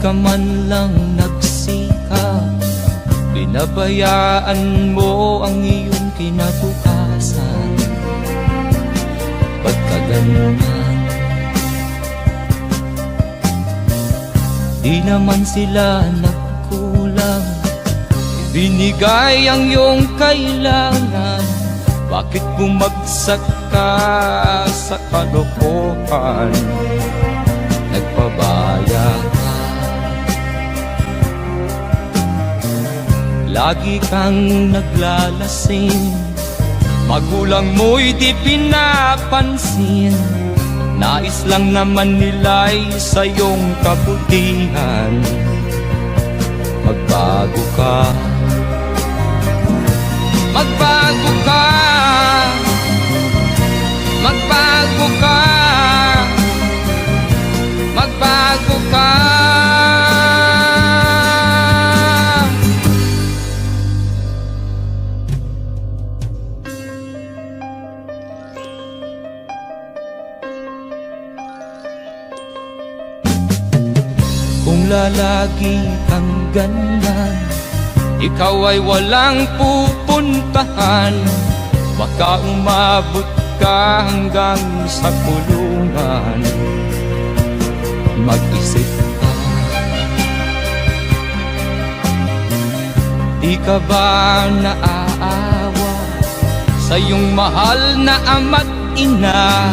ka man lang nagsikap, binabayaan mo ang iyong kinabukasan. Pagkaganyan, di naman sila nagkulang, binigay ang iyong kailangan. Bakit bumagsak ka sa kalokohan? Nagpabaya ka, lagi kang naglalasing, magulang mo'y di pinapansin. Nais lang naman nila'y sa iyong kabutihan. Magbago ka, magbago ka, magbago ka, magbago ka. Kung lalagi kang ganyan, ikaw ay walang pupuntahan. Baka umabot ka hanggang sa kulungan. Mag-isip ka, di ka ba naaawa sa iyong mahal na ama't ina?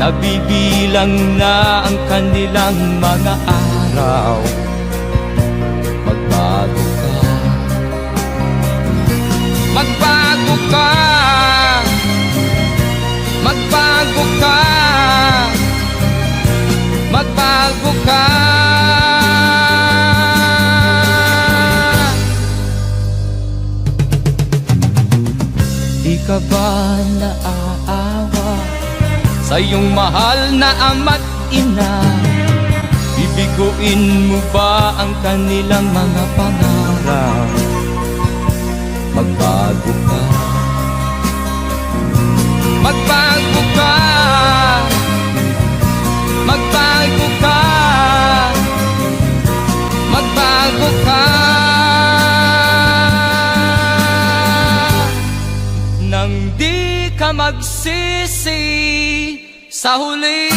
Nabibilang na ang kanilang mga araw. Magbago ka, magbago ka, magbago ka, magbago ka. Di ka ba naaawa sa iyong mahal na ama't ina? Bibiguin mo ba ang kanilang mga pangarap? Magbago ka, magbago ka, magbago ka, magbago ka. Nang di ka magsisi sa huli.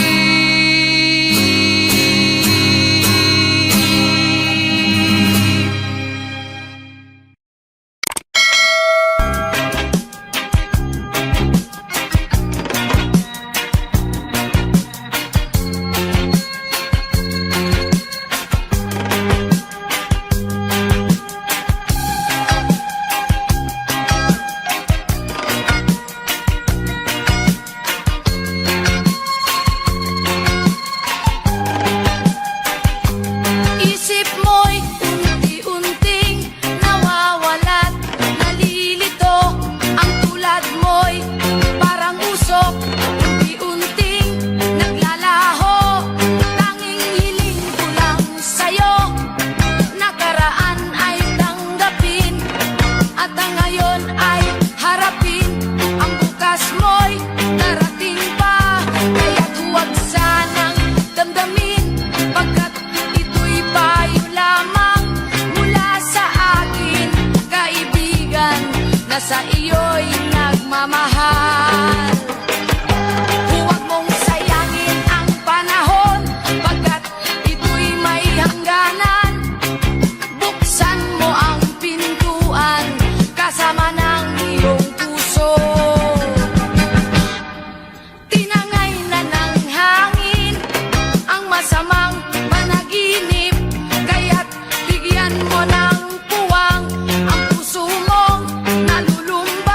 Sa iyo'y nagmamahal. Huwag mong sayangin ang panahon, pagkat ito'y may hangganan. Buksan mo ang pintuan kasama ng iyong puso. Tinangay na ng hangin ang masamang panaginip, kaya't bigyan mo ng puwang ang puso mong nalulumbay.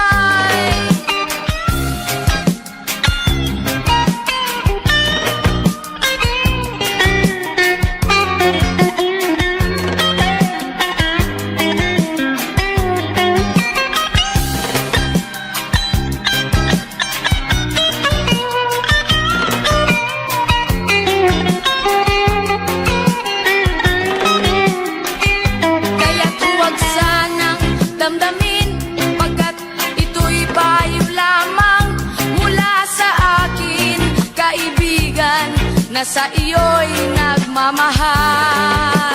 Kaya't huwag sanang damdamin, pagkat ito'y payo lamang mula sa akin, kaibigan, na sa iyo'y nagmamahal.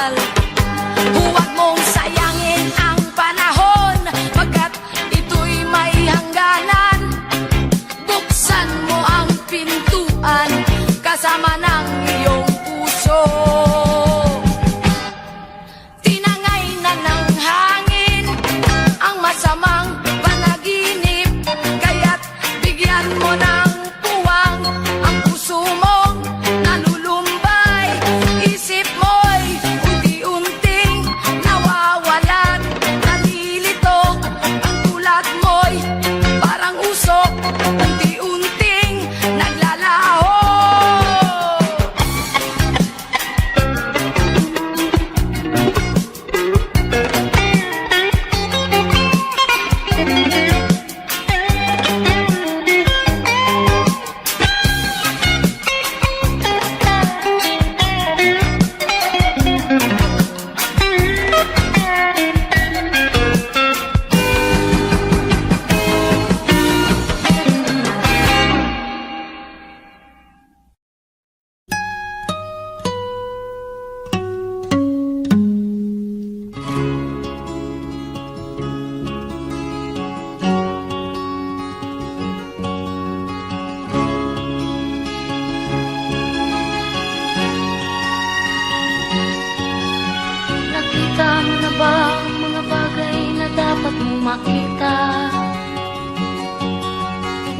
makita.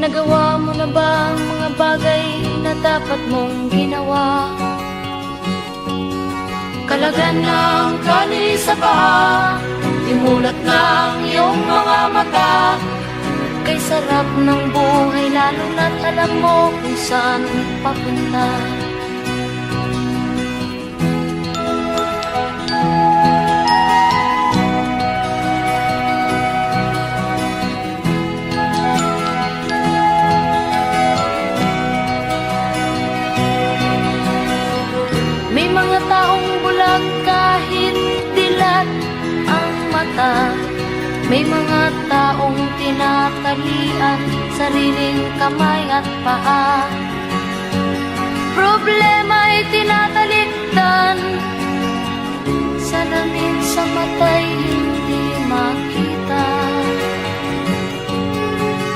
Nagawa mo na ba ang mga bagay na dapat mong ginawa? Kalagan ng tali sa paa, imulat ng iyong mga mata. Kay sarap ng buhay lalo na't alam mo kung saan papunta. May mga taong bulag kahit dilat ang mata. May mga taong tinatalian sariling kamay at paa. Problema'y tinatalikdan, salamin sa mata'y hindi makita.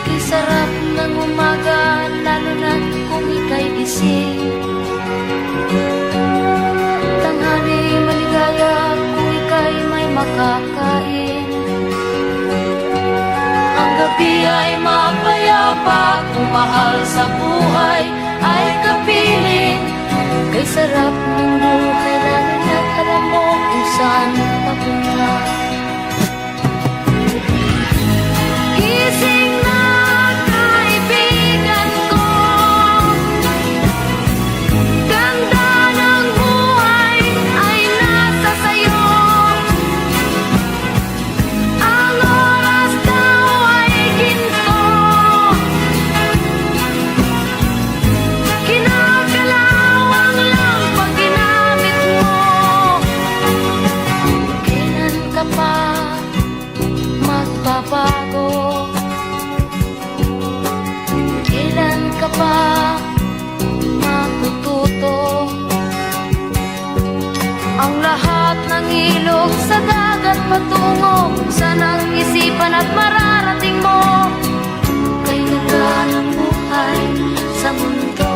Di sarap ng umaga lalo na kung ika'y gising. Tanghali maligaya kung ika'y may makakain. Ang gabi ay mapayapa kung mahal sa buhay ay kapiling. Kay sarap ng buhay lalo na't alam mo kung saan papunta. Gising na kaibigan ko, ganda ng buhay ay nasa sayo. Ang oras daw ay ginto, kinakalawang lang pag ginamit mo. Kailan ka pa magbabago? Kailan ka pa matututo? Ang lahat ng ilog sa dagat patungo, saan ang isipan at mararating mo? Kay ganda ng buhay sa mundo.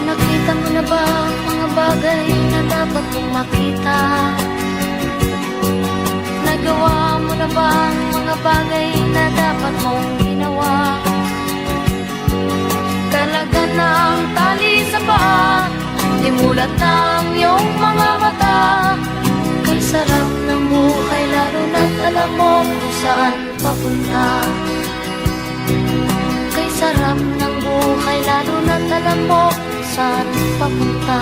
Nakita mo na ba ang mga bagay na dapat mong makita? Nagawa mo na ba ang mga bagay na dapat mong ginawa? Kalagan ng tali sa paa, imulat ng iyong mga mata. Kay sarap ng buhay lalo na't alam mo kung saan papunta. Kay sarap ng buhay lalo na't alam mo kung saan papunta.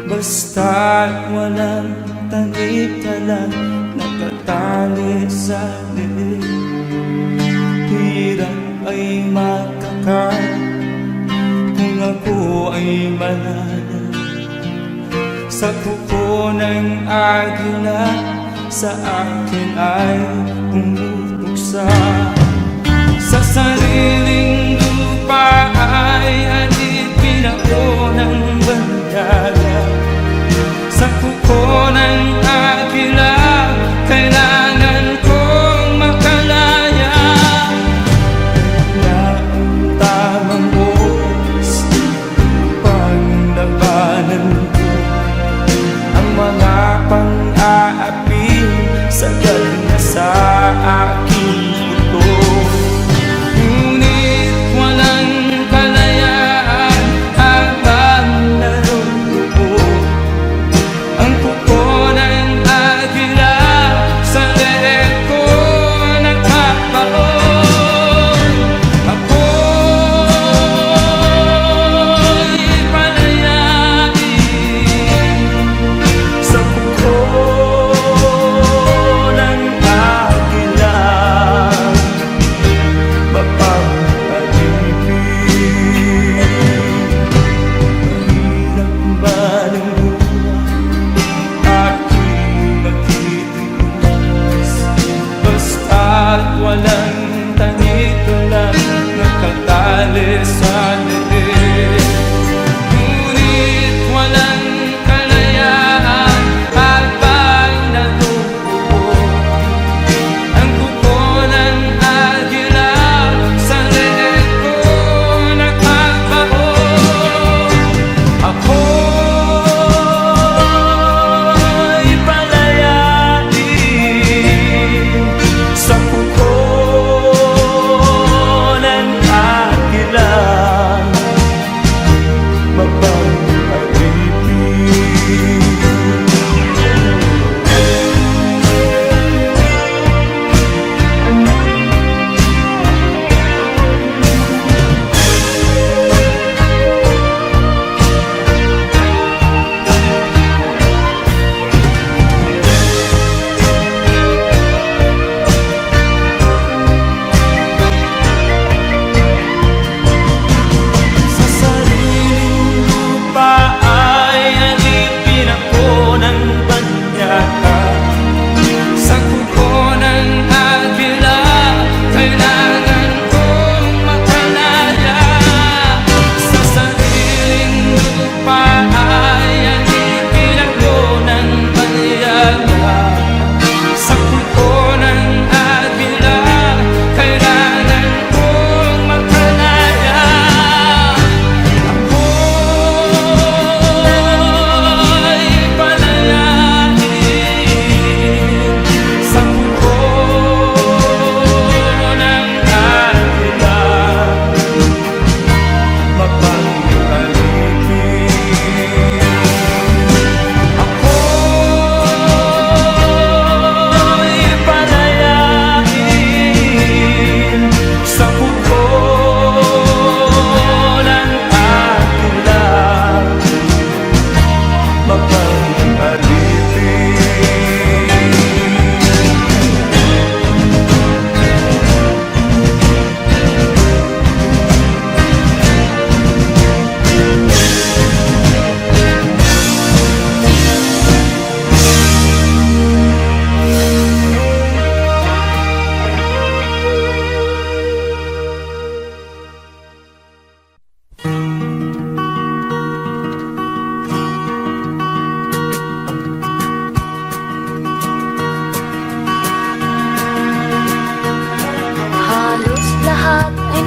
Basta't walang tanik ka lang nakatali sa liig. Hirap ay makakain kung ako ay malala. Sa kuko ng agila sa akin ay pumupuksa. Sa sariling lupa ay alipin ako ng bandaga. Sa kuko ng agila kailangan kong makalaya. Na ang tamang oras upang labanan ko ang mga pang-aapi sagad na sa aking puto. Ngunit walang kalayaan habang naroroon ang kuko ng agila sa leeg ko.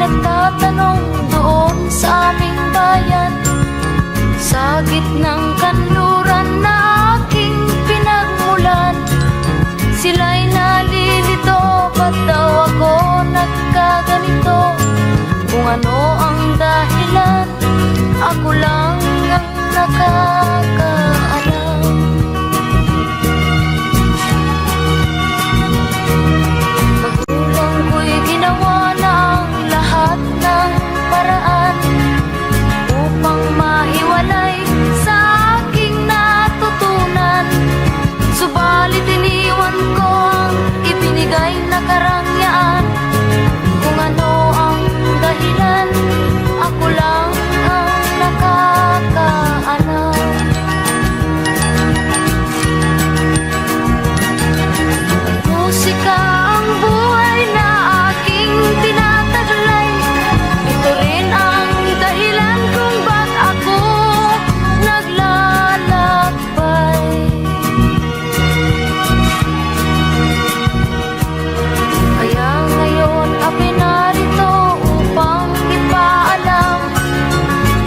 nagtatanong doon sa aming bayan, sa gitnang kanluran na aking pinagmulan. Sila'y nalilito, ba't daw ako nagkaganito? Kung ano ang dahilan, ako lang ang nakakaalam. Magulang ko'y ginawa ng lahat ng paraan upang mahiwalay sa aking natutunan. Subalit iniwan ko ang ibinigay na karangyaan. Kung ano ang dahilan, ako lang ang nakakaalam. Musika ang buhay na aking tinataglay. Ito rin ang dahilan kung ba't ako naglalakbay. Kaya ngayon ako'y narito upang ipaalam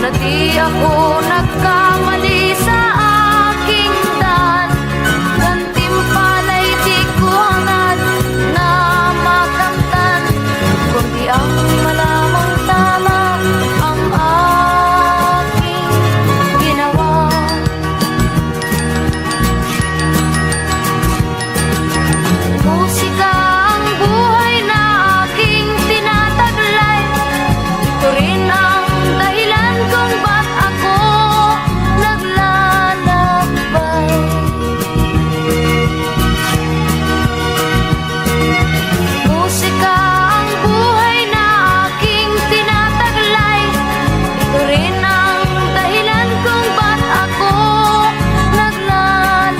na di ako nagkamali sa aking daan. Gantimpala'y di ko hangad na makamtan, kundi ang malamang tama ang aking ginawa. Musika ang buhay na aking tinataglay. Ito rin ang dahilan kung ba't ako naglalakbay. Musika ang buhay na aking tinataglay. Ito rin ang dahilan kung ba't ako naglalakbay.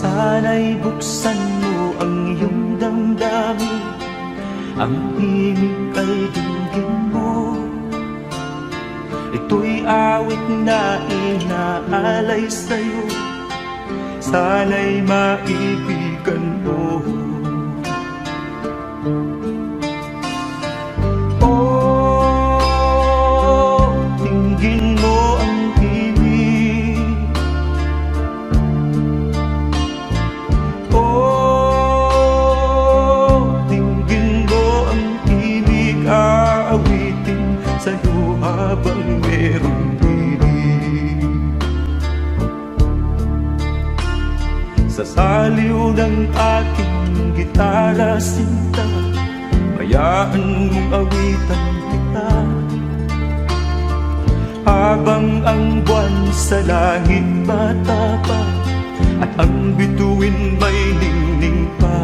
Sana'y buksan mo ang iyong damdamin, ang himig ay dinggin mo. Ito'y awit na inaalay sa'yo, sana'y maibigan mo. Oh, dinggin mo ang himig. Oh, dinggin mo ang himig, aawitin sa'yo habang merong himig. Sa saliw ng aking gitara sinta, hayaan mong awitan kita, habang ang buwan sa langit matapa at ang bituin may ningning pa.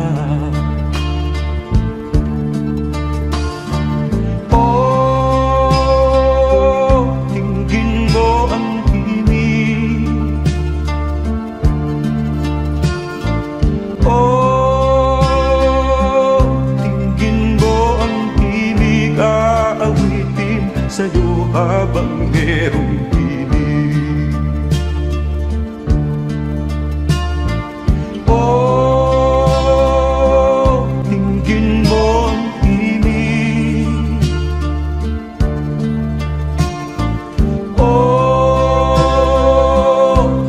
Oh, dinggin mo ang himig. Oh, dinggin mo ang himig, aawitin sa'yo habang merong himig. Oh, dinggin mo ang himig. Oh,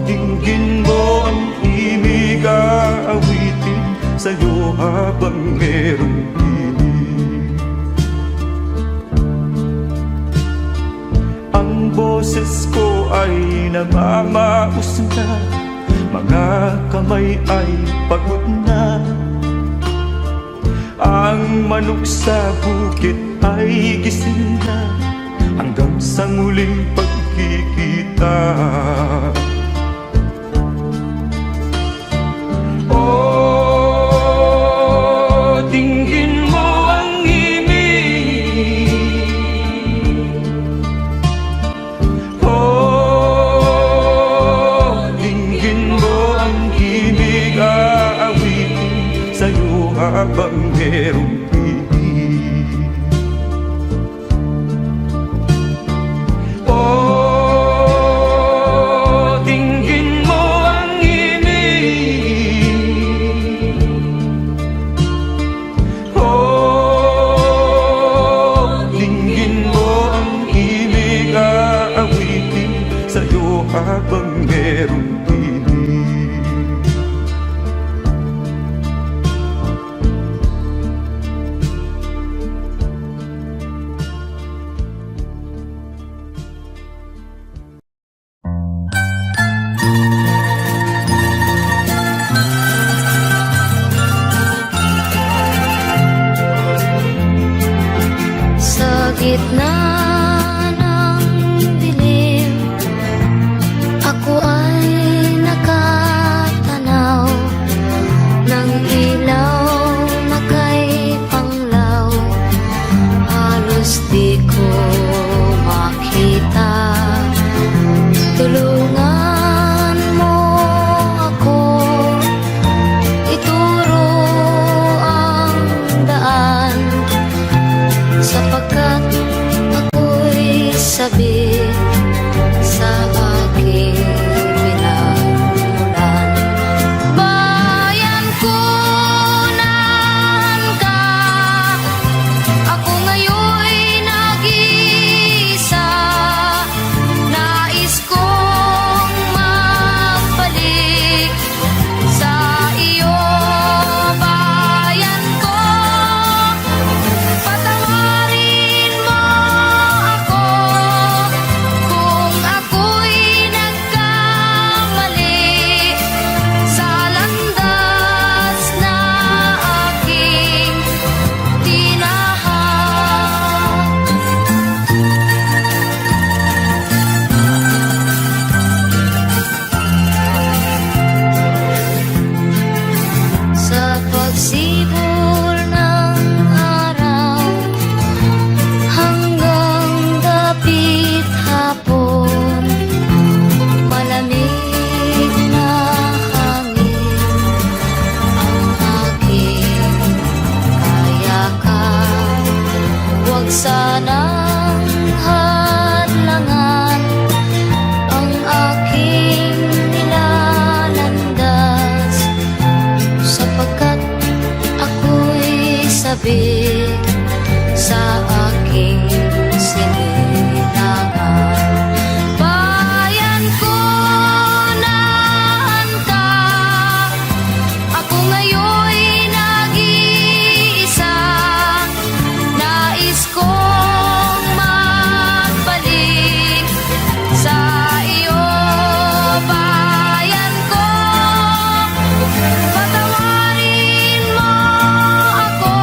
dinggin mo ang himig, aawitin sa'yo habang merong himig. Ang boses ko ay namamaos na, mga kamay ay pagod na. Ang manok sa bukit ay gising na, hanggang sa muling pagkikita. Oh, dinggin mo ang himig. Oh, dinggin mo ang himig. Aawitin sa'yo habang merong pig. Oh, dinggin mo ang himig. Oh, dinggin mo ang himig. Aawitin sa'yo habang merong pig. Sa gitna ng dilim, ako ay nakatanaw ng ilaw na kay panglaw. Halos di ko makita. Tulungan mo ako, ituro ang daan, sapagkat ako'y sabi sa aking pinagmulan. Bayan ko nan ka, ako ngayon'y nag-iisa. Nais kong magbalik sa iyo, bayan ko. Patawarin mo ako kung ako'y nagkamali sa landas na aking tinahak. Sa pagsibol ng araw hanggang dapit hapon, malamig na hangin ang aking kayakan. Huwag sanang hadlangan ang aking nilalandas, sapagkat ako'y sabik sa aking sinilangan. Bayan ko nan ka, ako ngayon'y nag-iisa. Nais kong magbalik sa iyo, bayan ko. Patawarin mo ako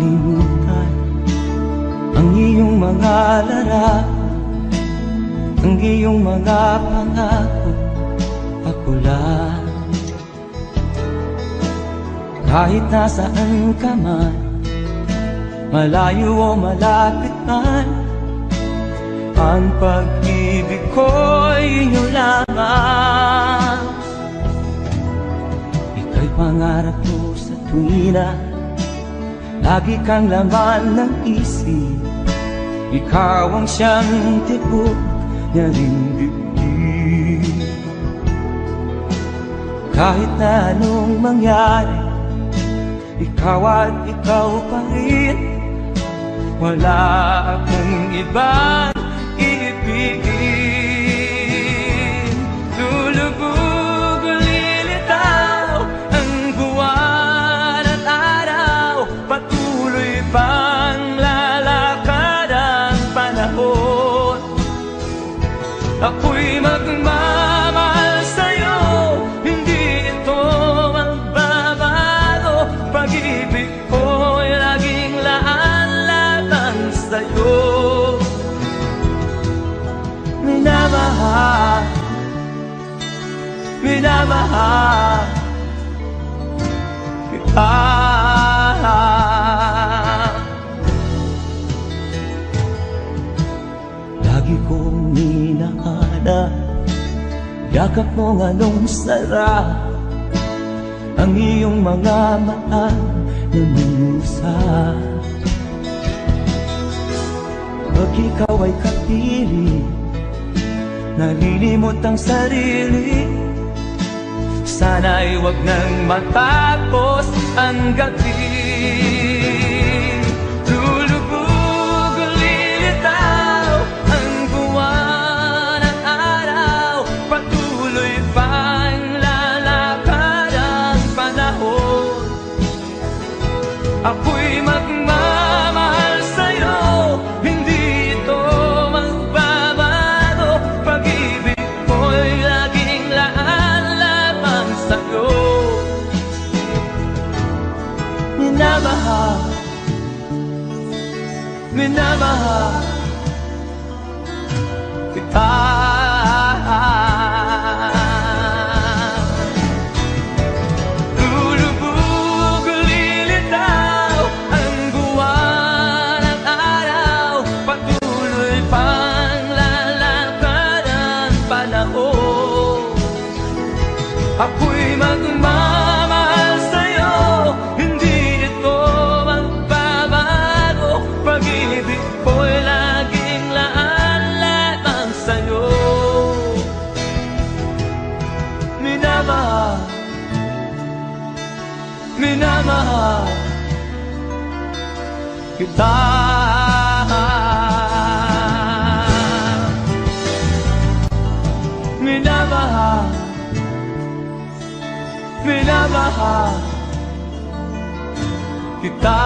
makalimutan ang iyong mga larawan, ang iyong mga pangako. Ako lang, kahit nasaan ka man, malayo o malapit man, ang pag-ibig ko'y inyo lamang. Ika'y pangarap ko sa tuwina, lagi kang laman ng isip. Ikaw ang siyang tibok niya ring dibdib. Kahit na anong mangyari, ikaw at ikaw pa rin. Wala akong ibang iibigin. Lulubog o lilitaw ang buwan at araw, patuloy pang lalakad ang panahon. Ako'y magmamahal sa'yo, hindi ito magbabago. Pag-ibig ko'y laging laan-laan sa'yo. Minamahal, minamahal kita. Lagi kong minahana, yakap mo nga nung sarap ang iyong mga mata na minusap. Pag ikaw ay kapiling, nalilimot ang sarili. Sana'y wag nang matapos ang gabi. Lulubog o lilitaw ang buwan at araw, patuloy pang lalakad ang panahon. Ako'y magmamahal sa'yo, hindi ito magbabago. Pag-ibig ko'y laging laan lamang sa'yo. Minamahal, minamahal kita. Lulubog o lilitaw ang buwan at araw, patuloy pang lalakad ang panahon. Ako'y magmamahal sa'yo, hindi ito magbabago. Pag-ibig ko'y laging laan-laan sa'yo. Minamahal, minamahal kita. Minamahal, minamahal kita.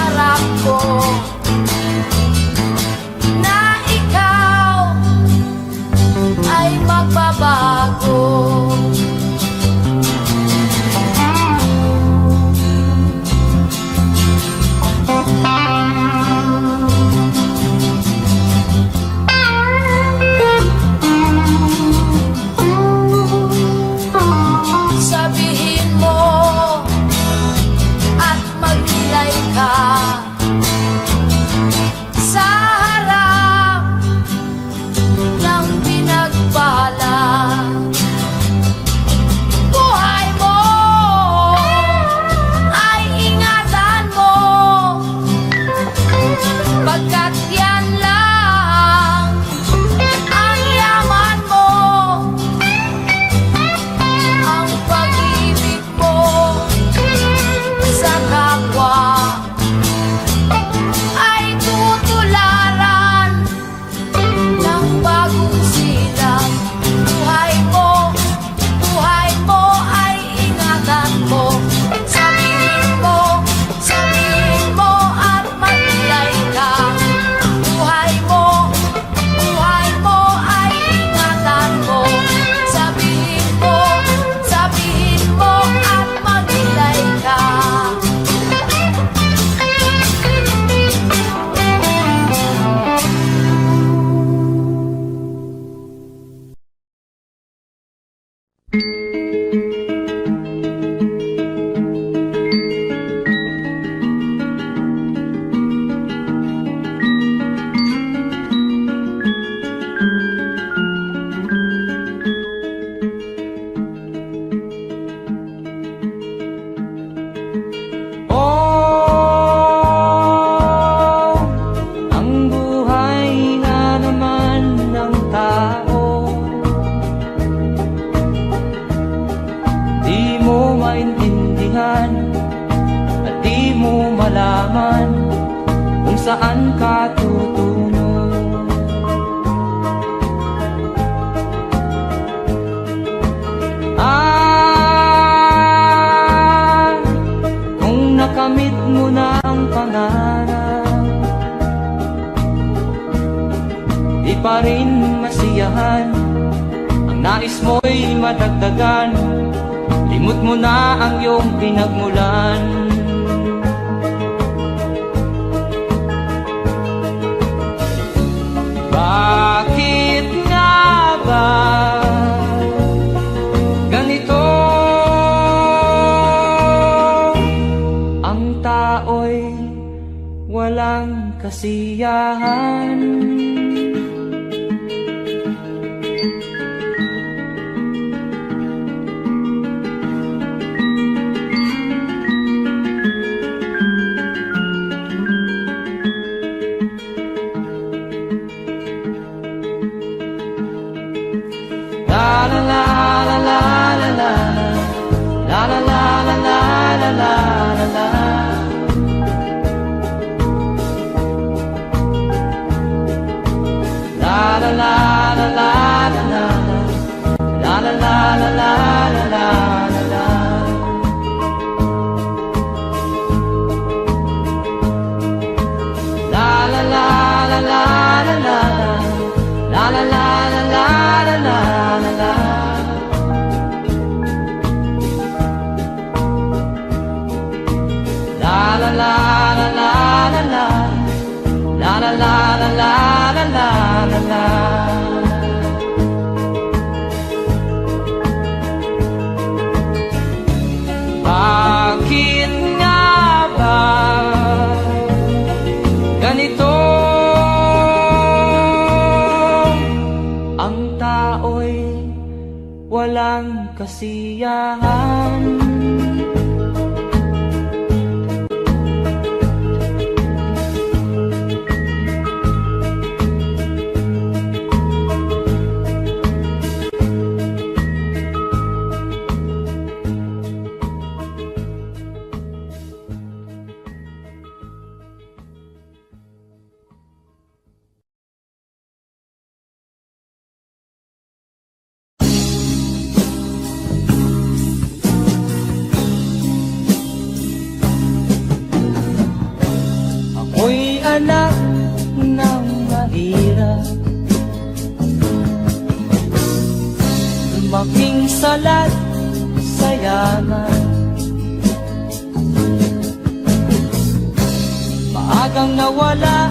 pangarap ko na ikaw ay magbabago. Sabihin mo at magnilay ka sa harap ng pinagpala. Buhay mo ay ingatan mo, pagkat yan lang ang yaman mo. Ang pag-ibig mo sa kapwa ay tutularan ng bagong silang. Buhay mo ay ingatan mo. Sabihin mo at magnilay ka. Buhay mo ay ingatan mo. Sabihin mo at magnilay ka. Oh, ang buhay nga naman ng tao, di mo maintindihan at di mo malaman kung saan ka tutungo. Kung nakamit mo na ang pangarap, di pa rin masiyahan ang nais mo'y madagdagan. Limot mo na ang iyong pinagmulan. Bakit nga ba ganito? Ang tao'y walang kasiyahan. La la la la la la la la la la la la la la la. La la la la la la la la la la la la la la. La la la la la la la la la la la la la la. La la la la la la la la la la la la la la. Bakit nga ba ganito? Ang tao'y walang kasiyahan. anak ng mahirap, lumaking salat sa yaman. Maagang nawala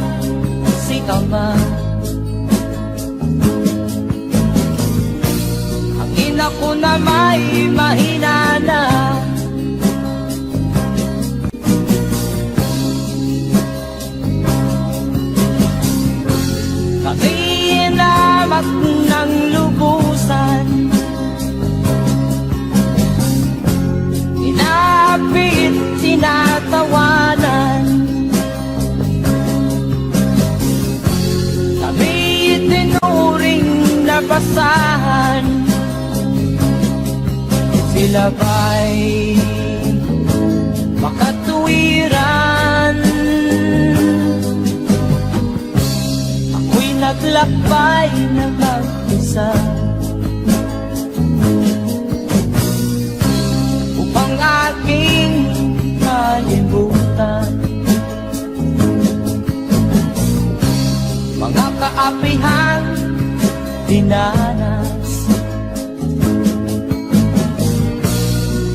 si ama, ang ina ko na may mahina na. Kami inamak ng lubusan, inapit, tinatawanan. Kami itinuring na basahan, sila ba'y makatuwiran? Ako'y naglakbay na mag-isa upang aking kalimutan mga kaapihang dinanas.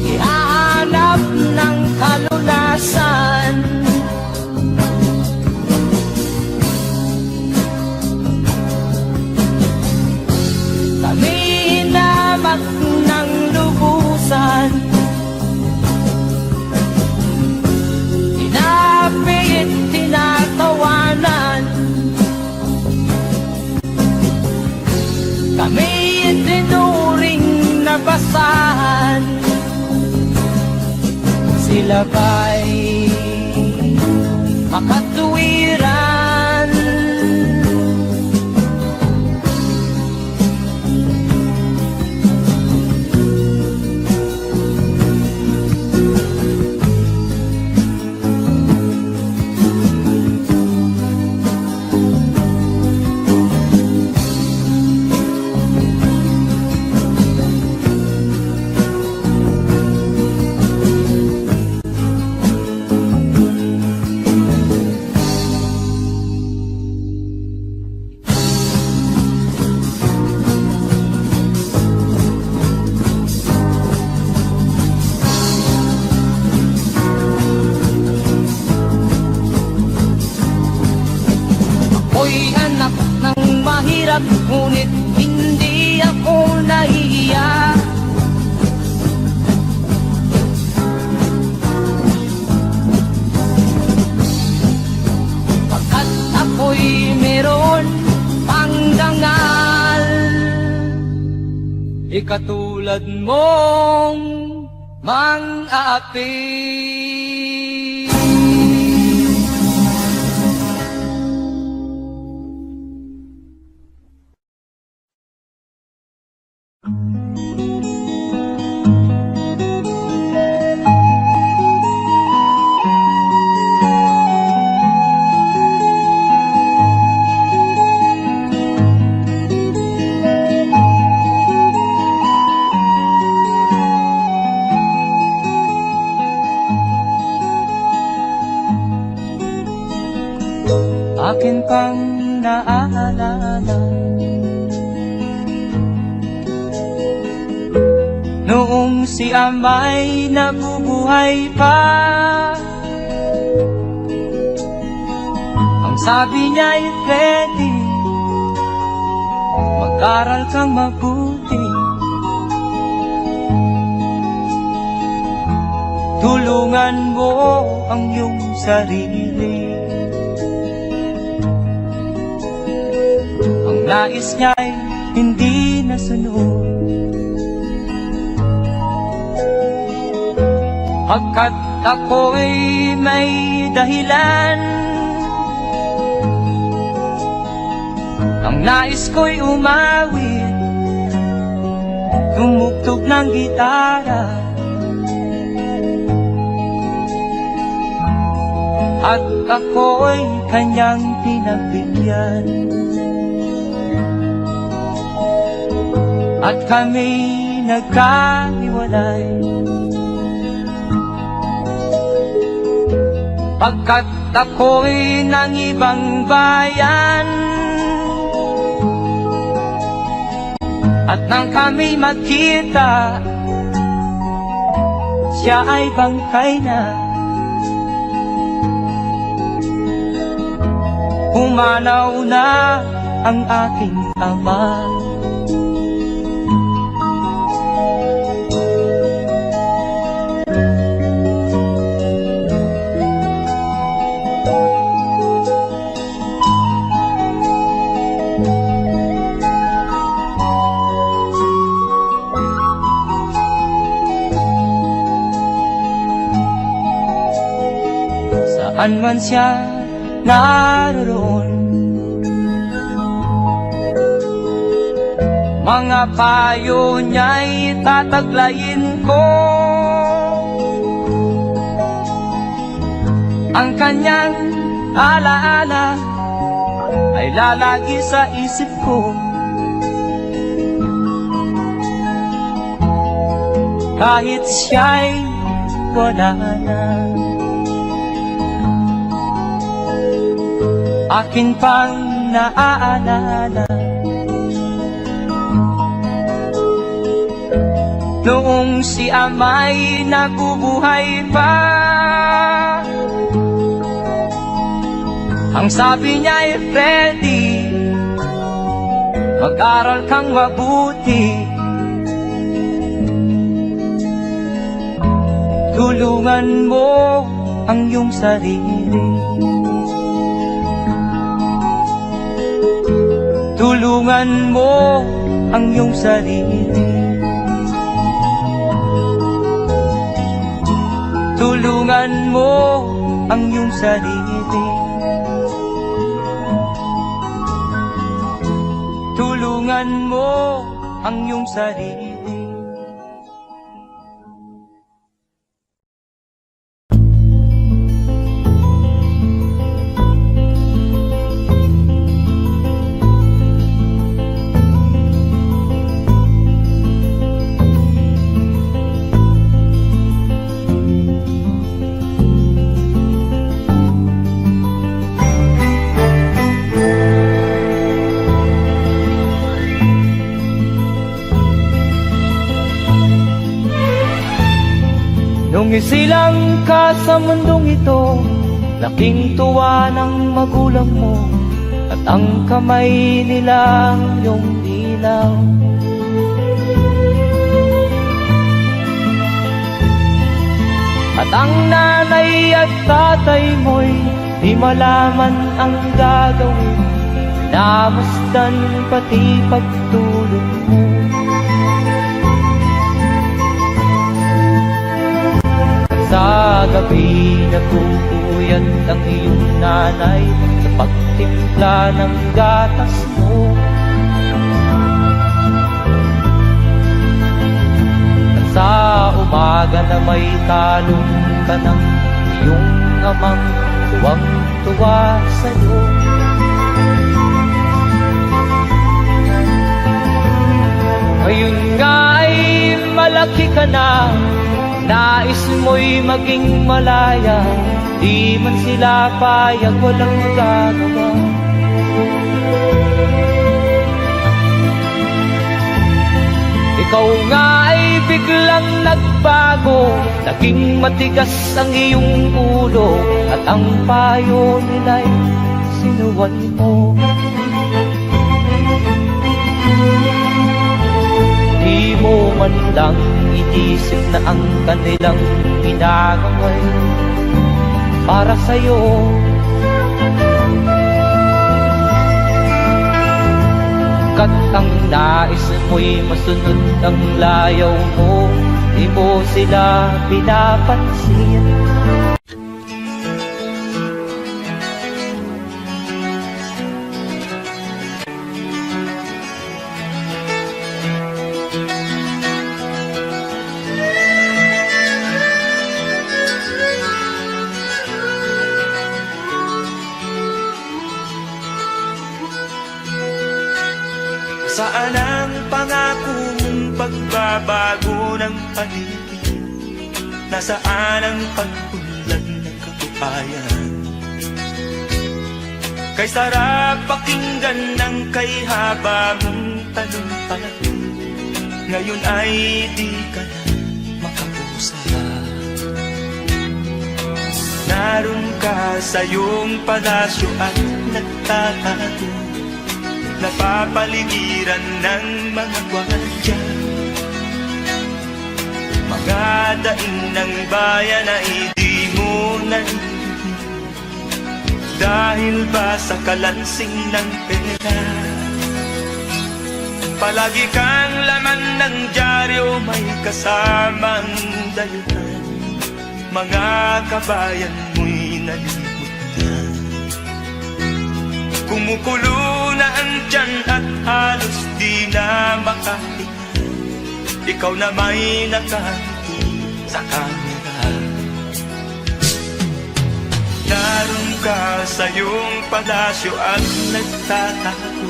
Ihahanap ng kalunasan, kami hinamak ng lubusan, inapit, tinatawanan. Kami itinuring na basahan, sila ba'y makatuwiran? Ako'y anak ng mahirap, ngunit hindi ako nahihiya. Pagkat ako'y meron pang dangal, ikatulad mong mang-aapi. Akin pang naaalala noong si ama'y nabubuhay pa. Ang sabi niya'y Freddy, mag-aral kang mabuti, tulungan mo ang iyong sarili. Ang nais niya'y hindi nasunod, pagkat ako'y may dahilan. Ang nais ko'y umawit, tumugtog ng gitara, at ako'y kanyang pinagbigyan. At kami nagkahiwalay, pagkat at ako'y ng ibang bayan. At nang kami magkita, siya ay bangkay na. Pumanaw na ang aking ama. Saan man siya naroon, mga payo niya'y tataglayin ko. Ang kanyang alaala ay lalagi sa isip ko. Kahit siya'y wala na, akin pang naaalala noong si ama'y nabubuhay pa. Ang sabi niya ay, Freddy, mag-aral kang mabuti, tulungan mo ang iyong sarili, tulungan mo ang iyong sarili, tulungan mo ang iyong sarili, tulungan mo ang iyong sarili. Nung isilang ka sa mundong ito, laking tuwa ng magulang mo, at ang kamay nila iyong ilaw. At ang nanay at tatay mo'y di malaman ang gagawin, namasdan pati pagtulog mo. Sa gabi nagpupuyat ang iyong nanay sa pagtimpla ng gatas mo. At sa umaga na may talong ka ng iyong amang tuwang-tuwa sa'yo. Ngayon nga ay malaki ka na, nais mo'y maging malaya, di man sila payag, walang magagawa. Ikaw nga ay biglang nagbago, naging matigas ang iyong ulo, at ang payo nila'y sinuwan mo. Di mo man lang inisip na ang kanilang ginagaway para sa'yo. Kat ang nais mo'y masunod ang layaw mo, di mo sila pinapansin. Saan ang pangako mong pagbabago ng paligid? Nasaan ang pag-unlad ng kabuhayan? Kay sarap pakinggan ng kay haba mong talumpati. Ngayon ay di ka na makapusa. Naroon ka sa iyong palasyo at nagtatago, napapaligiran ng mga gwardiya. Mga daing ng bayan ay di mo narinig, dahil ba sa kalansing ng pera? Palagi kang laman ng dyaryo, may kasamang dayuhan. Mga kabayan mo'y nalimutan. Kumukulo na ang tiyan at halos di na makahinga. Ikaw na may nakangiti sa kamera. Naroon ka sa iyong palasyo at nagtatago,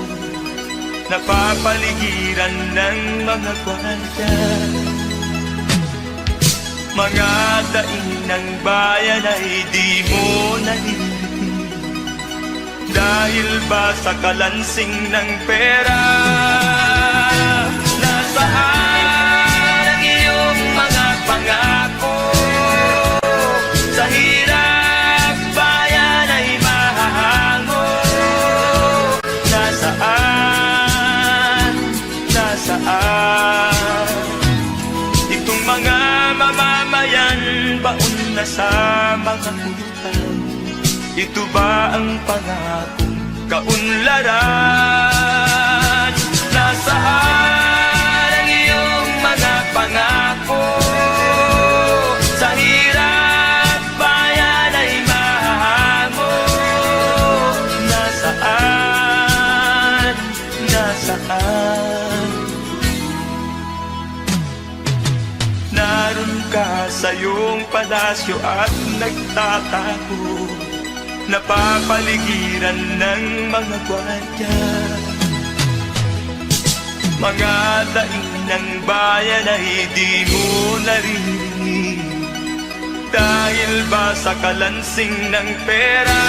napapaligiran ng mga gwardiya. Mga daing ng bayan ay di mo narinig, dahil ba sa kalansing ng pera? Nasaan ang iyong mga pangako? Sa hirap bayan ay mahahango. Nasaan? Nasaan? Itong mga mamamayan, baon na sa mga utang. Ito ba ang pangakong kaunlaran? Nasaan ang iyong mga pangako? Sa hirap bayan ay mahahango. Nasaan? Nasaan? Naroon ka sa iyong palasyo at nagtatago, napapaligiran ng mga gwardiya. Mga daing ng bayan ay di mo narinig, dahil ba sa kalansing ng pera?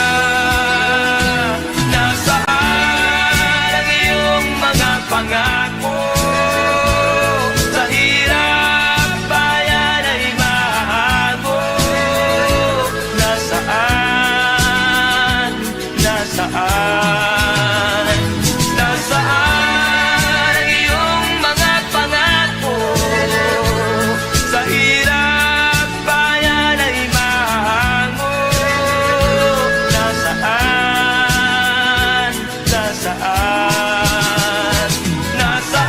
Nasaan ang iyong mga pangako? Sa hirap bayan ay mahahango. Nasaan? Nasaan? Nasaan ang iyong mga pangako? Sa hirap bayan ay mahahango. Nasaan? Nasaan? Nasaan?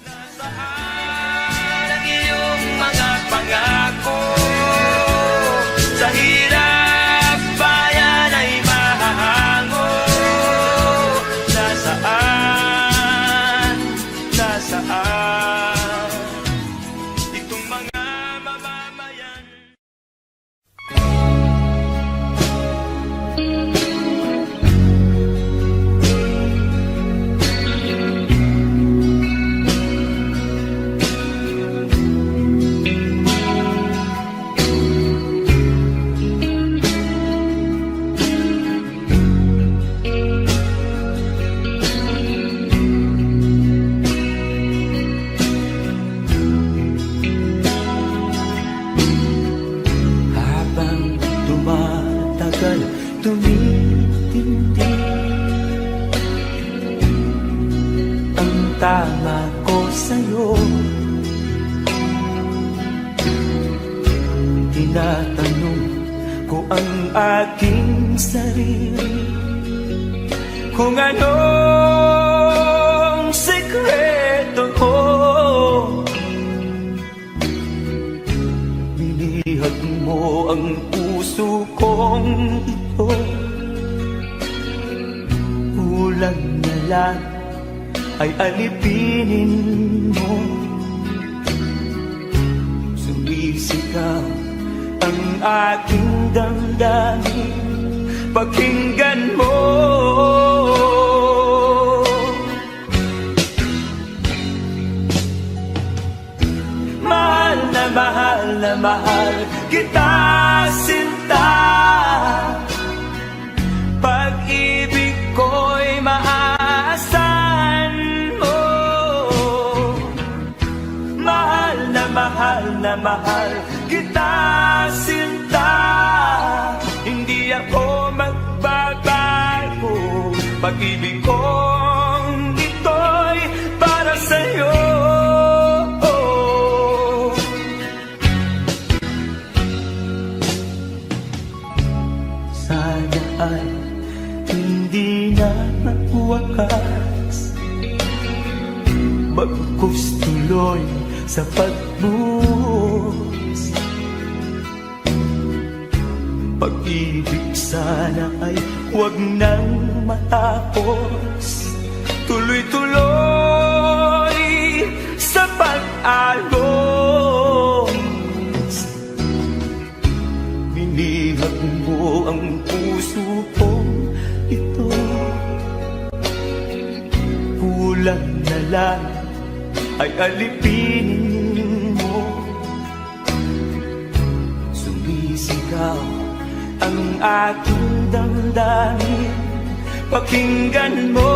Nasaan ang iyong mga pangako? Sa hirap bayan ay mahahango. Nasaan? Nasaan? Itong mga mamamayan. Habang tumatagal, tumitindi ang tama ko sa'yo. Tinatanong ko ang aking sarili kung anong sikreto ko. Binihag mo ang puso kong ito, Kulang na lang ay alipinin mo. Sumisigaw ang aking damdamin, pakinggan mo. Mahal na mahal na mahal kita, sinta. Pag-ibig ko'y maaasahan mo. Mahal na mahal kita, sinta. Hindi ako magbabago. Pag-ibig kong ito'y para sa'yo. Sana ay hindi na magwakas, bagkus tuloy sa pagbuhos. Pag-ibig sana ay huwag nang matapos, tuloy-tuloy sa pag-agos. Binihag mo ang puso kong ito, kulang na lang ay alipinin mo. Sumisigaw ang aking damdamin, pakinggan mo.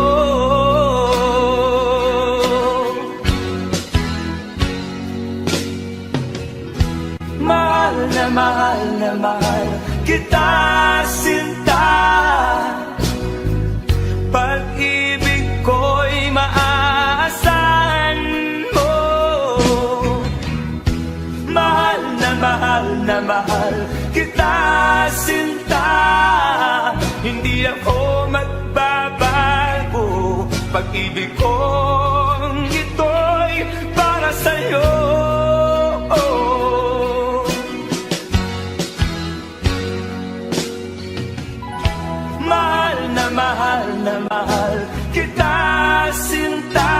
Mahal na mahal kita, sinta. Pag-ibig ko'y maaasahan mo. Mahal na mahal kita, sinta. Hindi ako magbabago. Pag-ibig kong ito'y para sa'yo. Mahal na mahal kita, sinta.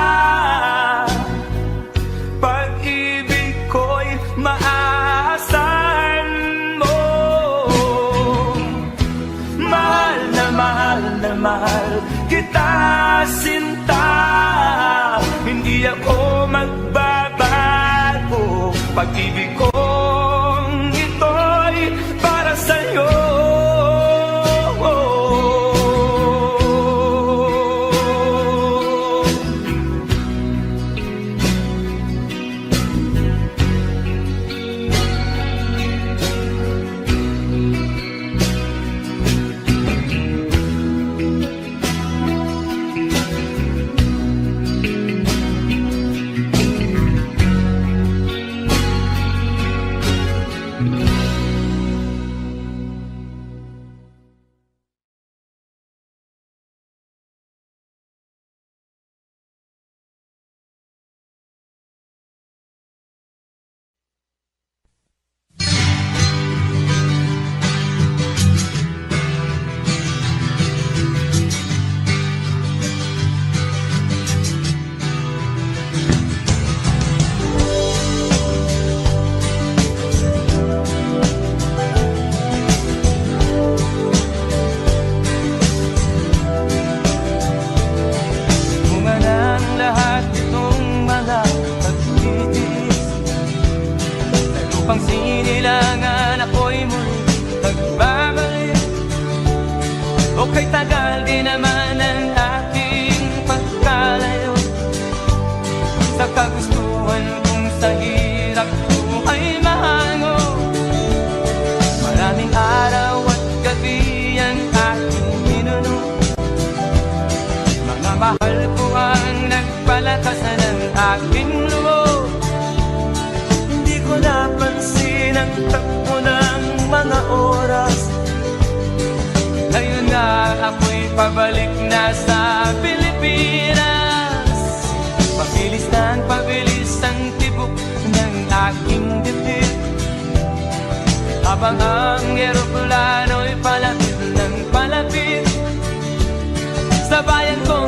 Pag-ibig ko'y maaasahan mo. Mahal na mahal kita, sinta. Hindi ako magbabago. Pag-ibig kong ito'y para sa'yo. Pang sinilangan ako'y muli nagbabalik. O kay tagal din naman ang aking pagkalayo sa kagustuhan kong sa hirap buhay mahango. Maraming araw at gabi ang aking minuno. Mga mahal ko ang nagpalakasan ng aking loob. Hindi ko napansin ang takbo ng mga oras. Ngayon nga ako'y pabalik na sa Pilipinas. Pabilis ang tibok ng aking dibdib, habang ang eroplano'y palapit ng palapit sa bayan kong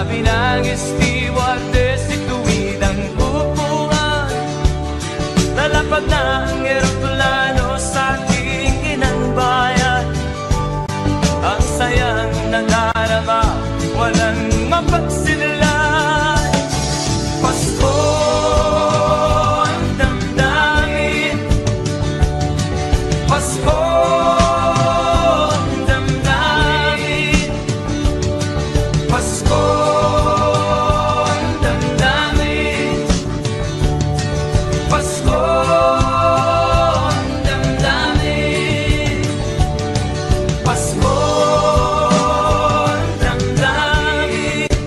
sabi ng stewardess, ituwid ang upuan. Lalapag na ang eroplano sa aking inang bayan. Ang sayang nadarama, walang mapagsinlan. Pasko ang damdamin, Pasko ang damdamin, Pasko ang damdamin, Pasko ang damdamin, Pasko ang damdamin,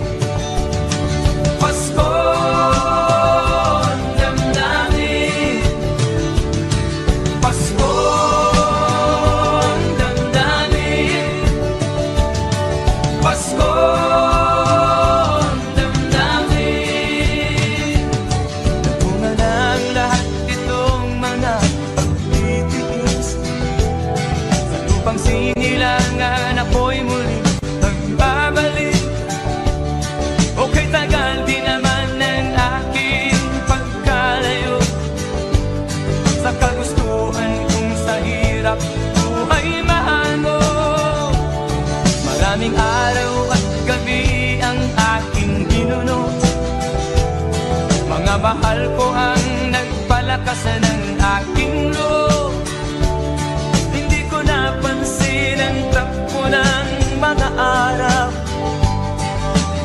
Pasko ang damdamin, Pasko ang damdamin, Pasko ang damdamin. Bunga ng lahat itong mga pagtitiis, sa lupang sinilangan ako'y muli magbabalik. Okay, tagal di naman ng aking pagkalayo sa kagustuhan kong sa hirap buhay mahango. Maraming araw at gabi ang aking ginuno, mga mahal ko ang nagpalakas ng aking loob. Hindi ko napansin ang takbo ng mga araw.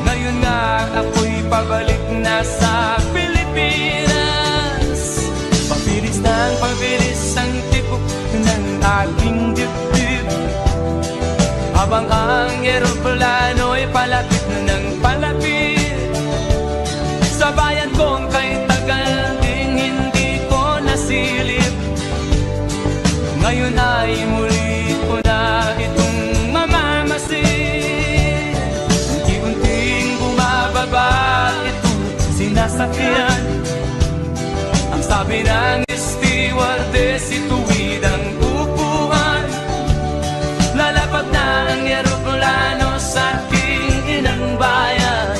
Ngayon nga ako'y pabalik na sa Pilipinas. Pabilis ng pabilis ang tibok ng aking dibdib, habang ang eroplano'y palapit ng palapit sa bayan kong kay tagal ding hindi ko nasilip. Ngayon ay muli ko na itong mamamasin. Unti-unting bumababa itong sinasakyan. Ang sabi ng stewardess, ituwid ang upuan. Lalapag na ang eroplano sa aking inang bayan.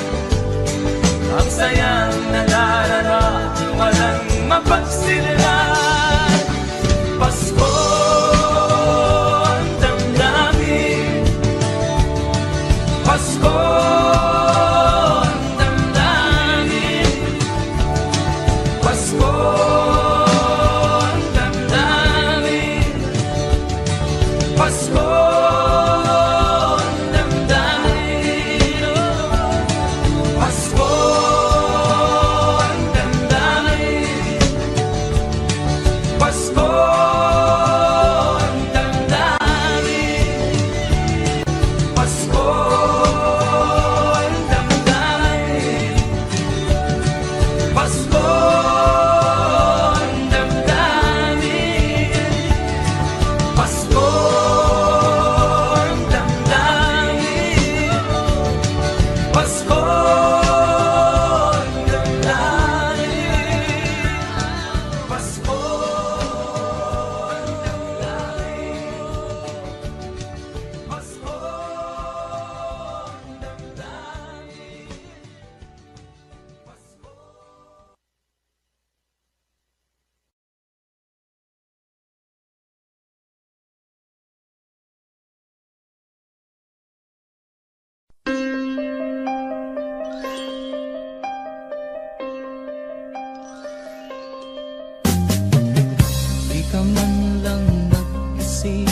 Ang sayang nadarama, walang mapagsinlan. Pasko ang damdamin, Pasko ang damdamin, Pasko ang damdamin, Pasko ang damdamin, Pasko ang damdamin, Pasko ang damdamin, Pasko ang damdamin, Pasko ang damdamin, Pasko ang damdamin, Pasko ang damdamin, Pasko ang damdamin, Pasko ang Di ka man lang nag-isip,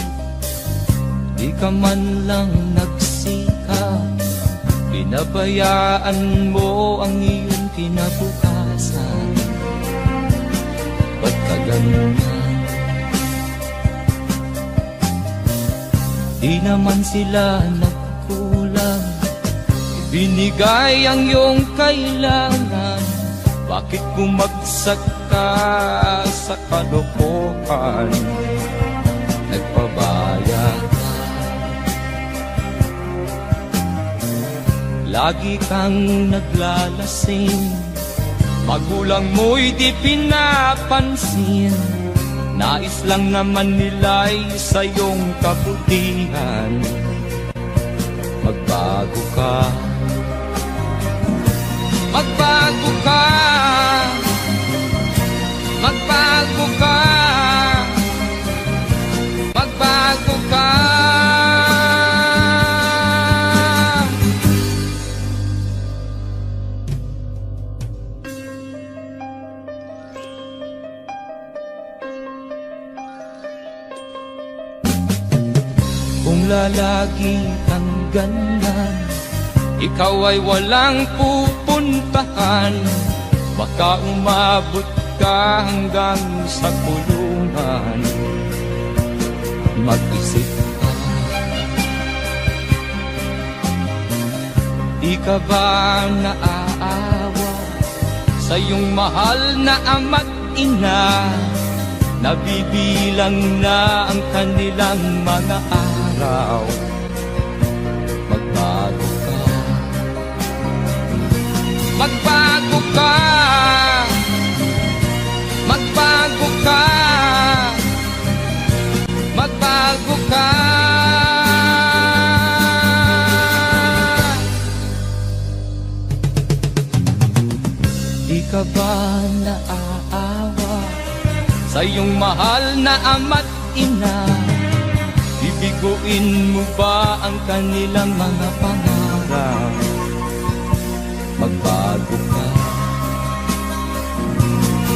di ka man lang nagsikap, pinabayaan mo ang iyong kinabukasan. Ba't ka ganyan? Di naman sila nagkulang, binigay ang iyong kailangan. Bakit bumagsak ka sa kalokohan? Nagpabaya ka, lagi kang naglalasing, magulang mo'y di pinapansin. Nais lang naman nila'y sa iyong kabutihan. Magbago ka, palagi kang ganyan. Ikaw ay walang pupuntahan, baka umabot ka hanggang sa kulungan. Mag-isip ka, di ka ba naaawa sa iyong mahal na ama't ina? Nabibilang na ang kanilang mga araw. Magbago ka, magbago ka, magbago ka, magbago ka. Di ka ba naaawa sa iyong mahal na ama't ina? Bibiguin mo ba ang kanilang mga pangarap? Magbago ka,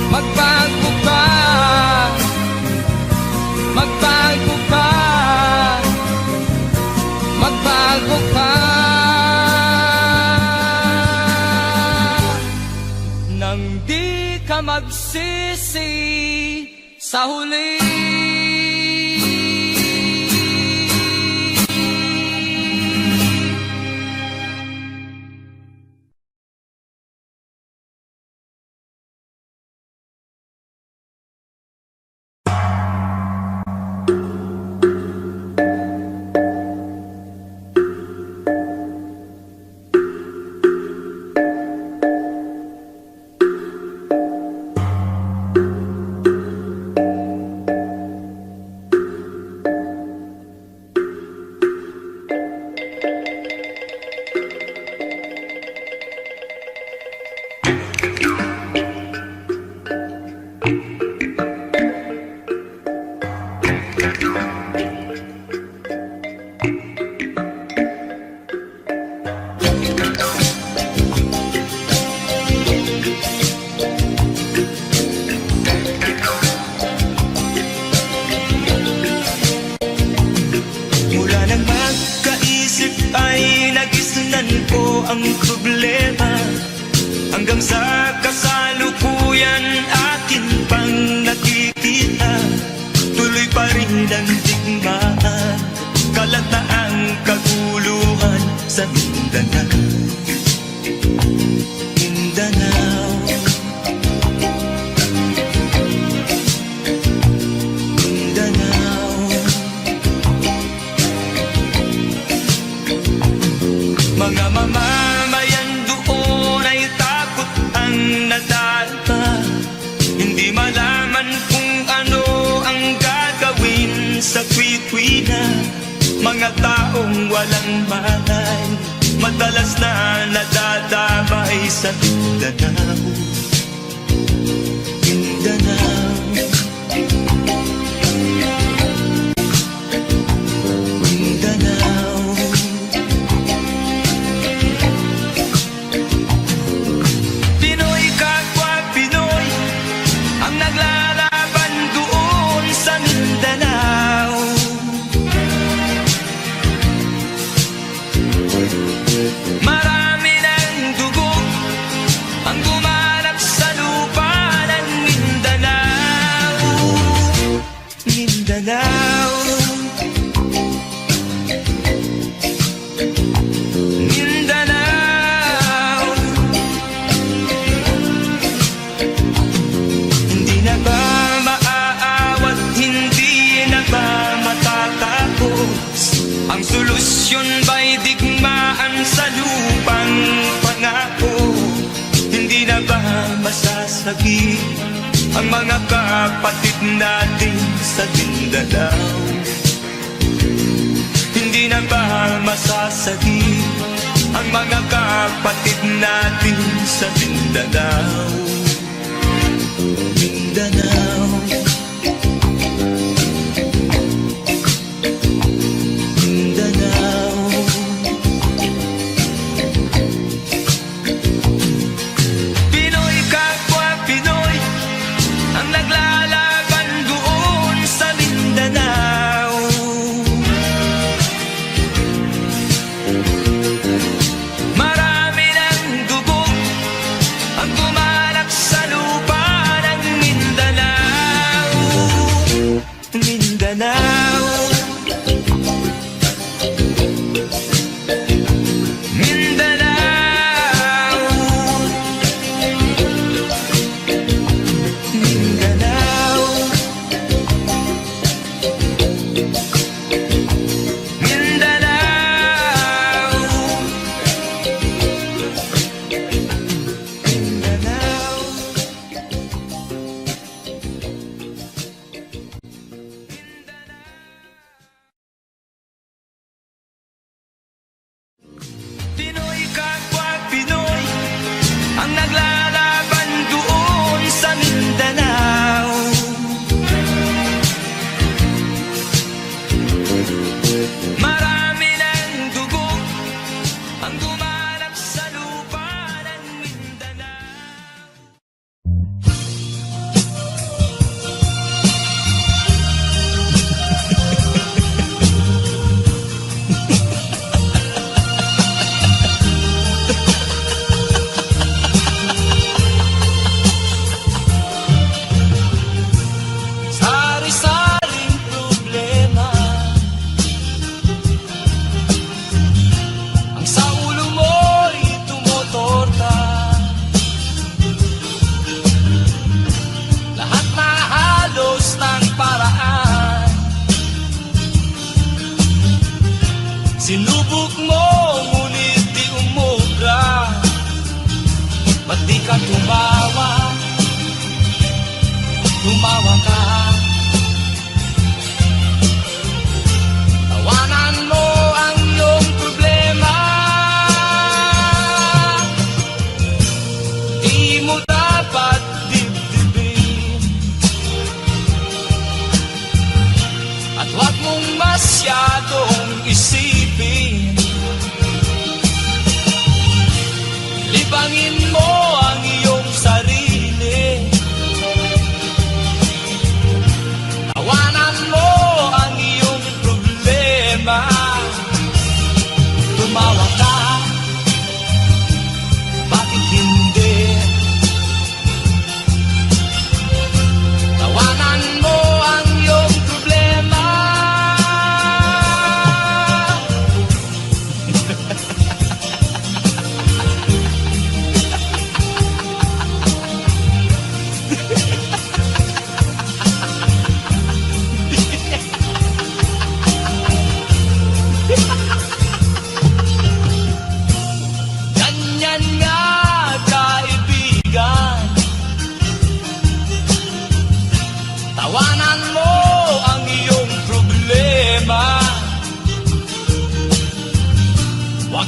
magbago ka, magbago ka, magbago ka. Nang di ka magsisi sa huli. Ang problema hanggang sa kasalukuyan atin pang nakikita, tuloy pa rin ang digmaan, kalataang kaguluhan sa Mindanao. Mindanao, Mindanao. Mga mamamayan doon ay takot ang nadalpa, hindi malaman kung ano ang gagawin sa kwit-kwina. Mga taong walang malay, madalas na nadadamay sa Mindanao. Mindanao, Mindanao. Pinoy kapwa Pinoy ang naglalaban doon sa Mindanao. Marami ng dugo ang gumanap sa lupa ng Mindanao. Mindanao, Mindanao. Hindi na ba maaawat, hindi na ba matatapos? Ang solusyon ba'y digmaan sa lupang pangako? Hindi na ba masasagi ang mga kapatid natin sa Mindanao? Hindi na ba masasagi ang mga kapatid natin sa Mindanao? Mindanao, Mindanao. Pinoy kapwa Pinoy ang naglalaban doon sa Mindanao.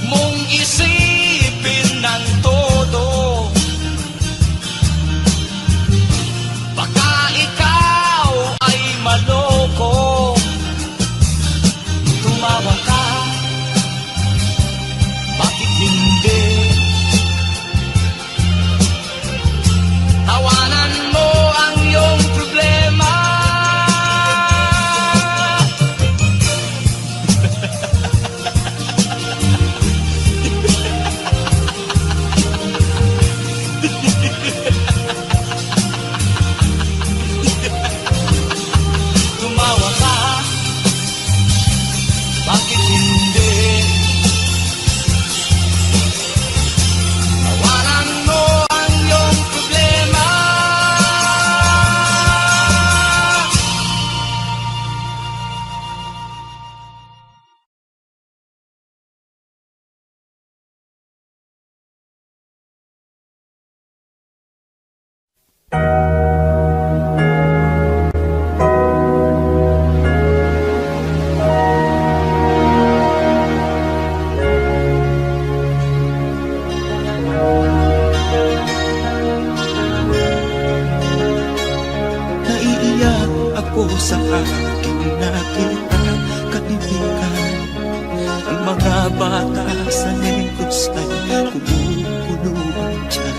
mong isipin ng todo. Baka ikaw ay maloko. Tumawa ka, bakit hindi? Tawanan mo ang iyong problema. Tumawa ka, bakit hindi? Tawanan mo ang iyong problema. Naiiyak ako sa aking nakita, kaibigan. Ang mga bata sa negros ay kumukulong dyan.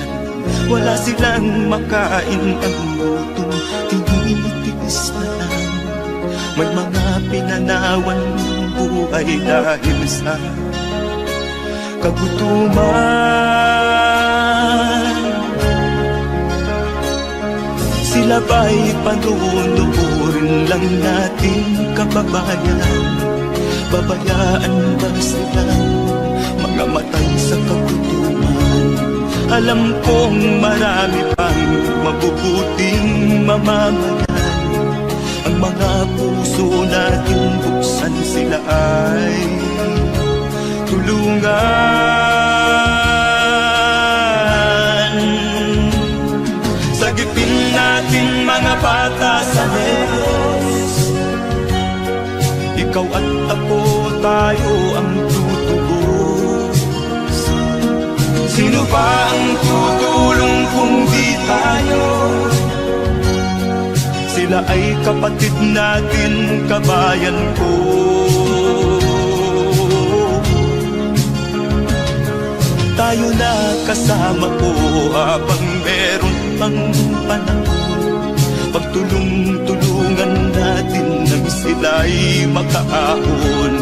Wala silang makain, ang gutom tinitiis na lang. May mga pinanawan ng buhay dahil sa kagutuman. Sila ba'y panunurin lang nating kababayan? Babayaan ba silang mga matay sa kagutuman? Alam kong marami pang mabubuting mamamayan. Ang mga puso natin buksan, sila ay tulungan. Sagipin natin mga bata sa negros. Ikaw at ako, tayo ang tutubos. Sino ba ang tutulong kung di tayo? Sila ay kapatid natin, kabayan ko. Tayo na kasama ko habang meron pang panahon. Pagtulong-tulungan natin nang sila'y makaahon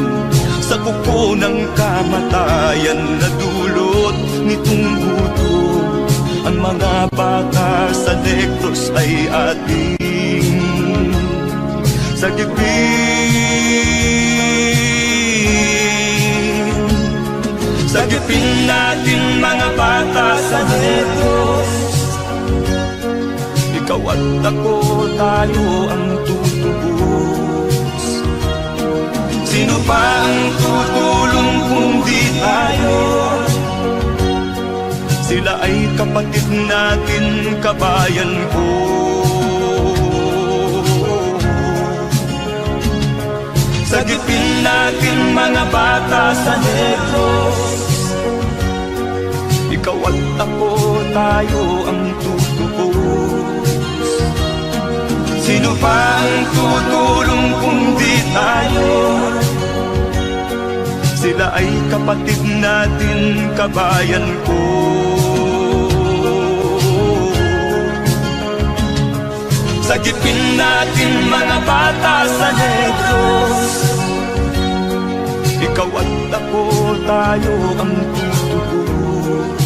sa kuko ng kamatayan na dulot nitong gutom. Ang mga bata sa negros ay ating sagipin. Sagipin natin mga bata sa negros. Ikaw at ako, tayo ang tutubos. Sino pa ang tutulong kung di tayo? Sila ay kapatid natin, kabayan ko. Sagipin natin mga bata sa negros. Ikaw at ako, tayo ang tutubos. Sino pa ang tutulong kung di tayo? Sila ay kapatid natin, kabayan ko. Sagipin natin mga bata sa negros. Ikaw at ako, tayo ang tutubos.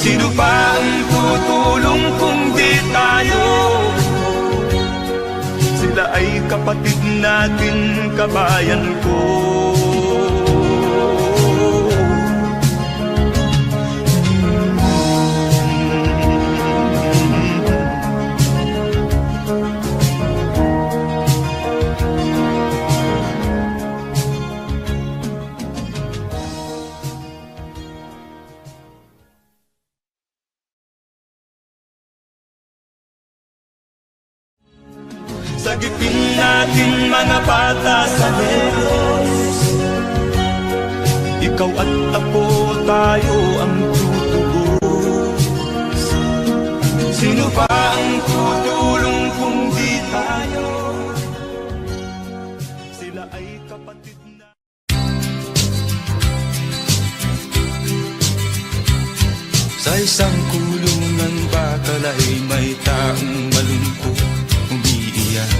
Sino pa ang tutulong kung di tayo? Sila ay kapatid natin, kabayan ko. Sagipin natin mga bata sa negros. ikaw at ako tayo ang tutubos. Sino pa ang tutulong kung di tayo? Sila ay kapatid na. Sa isang kulungan bakal ay may taong malungkot umiiyak.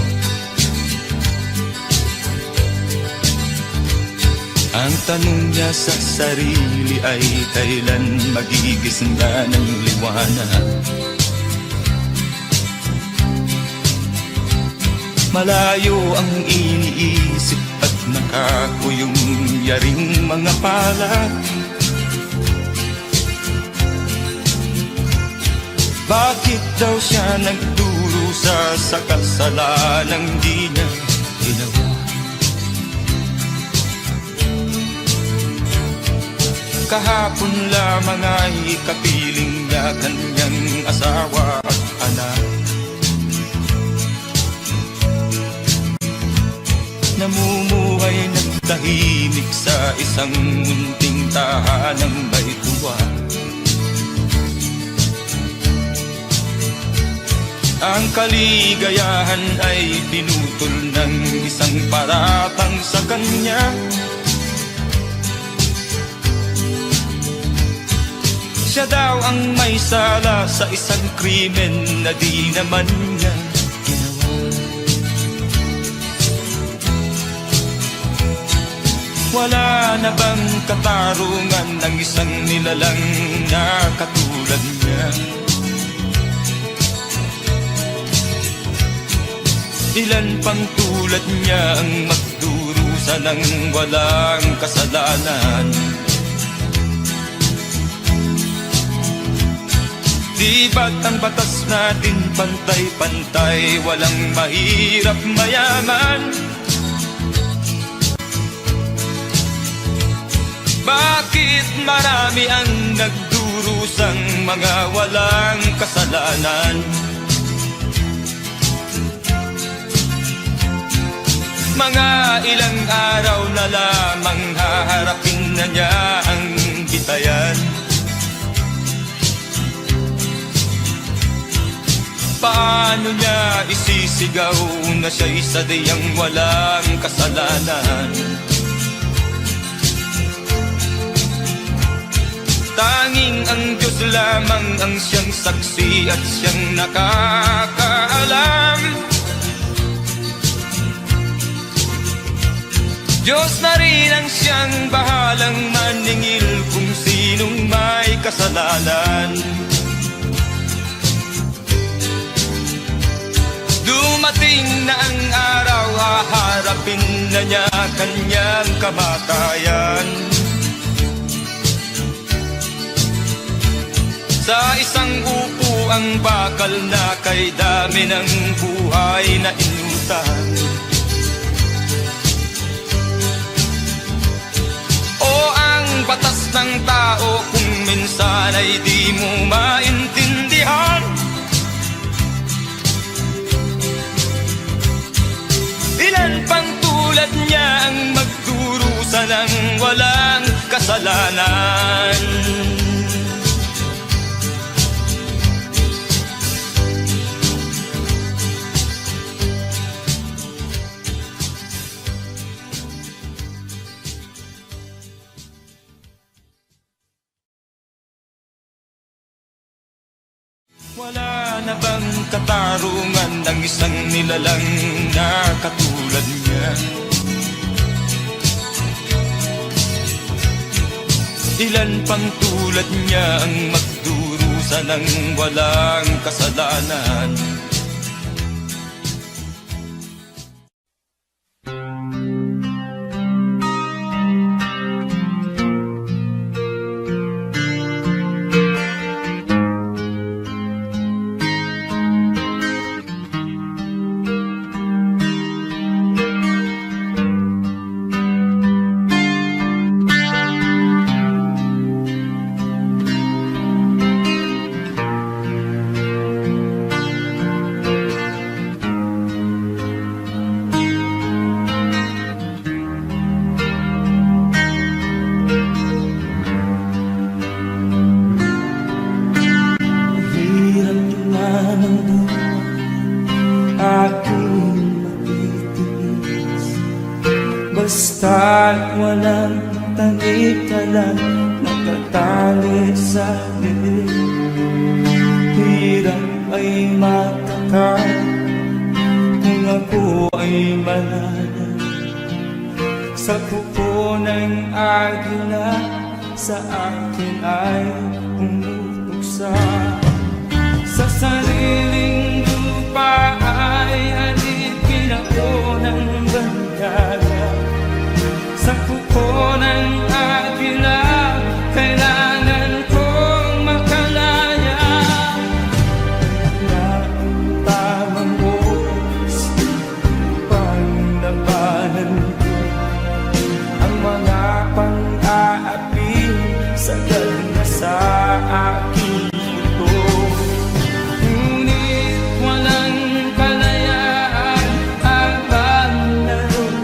Ang tanong niya sa sarili ay kailan magigising na ng liwanag. Malayo ang iniisip at nakakuyong yaring mga palad. Bakit daw siya nagdurusa sa kasalanang di niya ginawa? Kahapon lamang ay kapiling niya kanyang asawa at anak. Namumuhay ng tahimik sa isang munting tahanang may tuwa. Ang kaligayahan ay pinutol ng isang paratang sa kanya. Siya daw ang may sala sa isang krimen na di naman niya ginawa. Wala na bang katarungan ng isang nilalang na katulad niya? Ilan pang tulad niya ang magdurusa ng walang kasalanan? Di ba't ang batas natin pantay-pantay, walang mahirap mayaman? Bakit marami ang nagdurusang mga walang kasalanan? Mga ilang araw na lamang haharapin na niya ang bitayan. Paano niya isisigaw na siya'y sadyang walang kasalanan? Tanging ang Diyos lamang ang siyang saksi at siyang nakakaalam. Diyos na rin ang siyang bahalang maningil kung sinong may kasalanan. Dumating na ang araw, haharapin na niya kanyang kamatayan. Sa isang upuang bakal na kay dami ng buhay na inutang. O ang batas ng tao kung minsan ay di mo maintindihan. Ilan pang tulad niya ang magdurusa ng walang kasalanan? Wala na bang katarungan ng isang nilalang na katulad niya? Ilan pang tulad niya ang magdurusa ng walang kasalanan? Basta't walang tanik-talang natatali sa liit. Hirap ay matakal kung ako ay malala. Sa kuko ng agila sa akin ay pumupuksa. Sa sariling lupa ay alipin ako ng bandaga. Sa kuko ng agila kailangan kong makalaya. Na ang tamang oras upang labanan ko ang mga pang-aapi sa na sa aking ito. Ngunit walang kalayaan habang naroon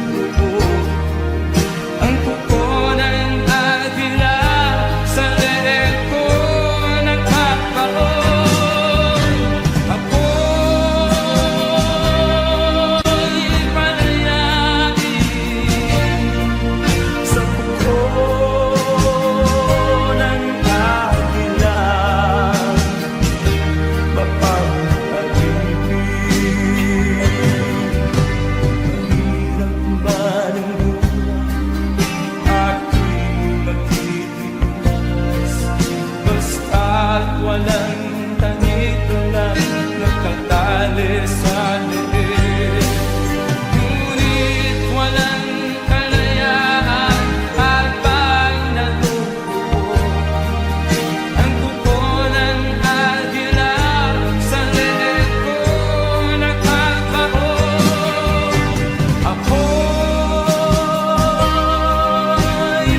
ang kuko ng agila sa leeg ko nagpapaon. Ako'y palayain sa kuko ng agila, mapapag-ibig. Mahirap ba ng aking magtitiis? Basta't walang tanik-talang nakatali sa liit. Ngunit walang kalayaan habang natutuon ang kuko ng agila sa leeg ko nagkakaon. Ako'y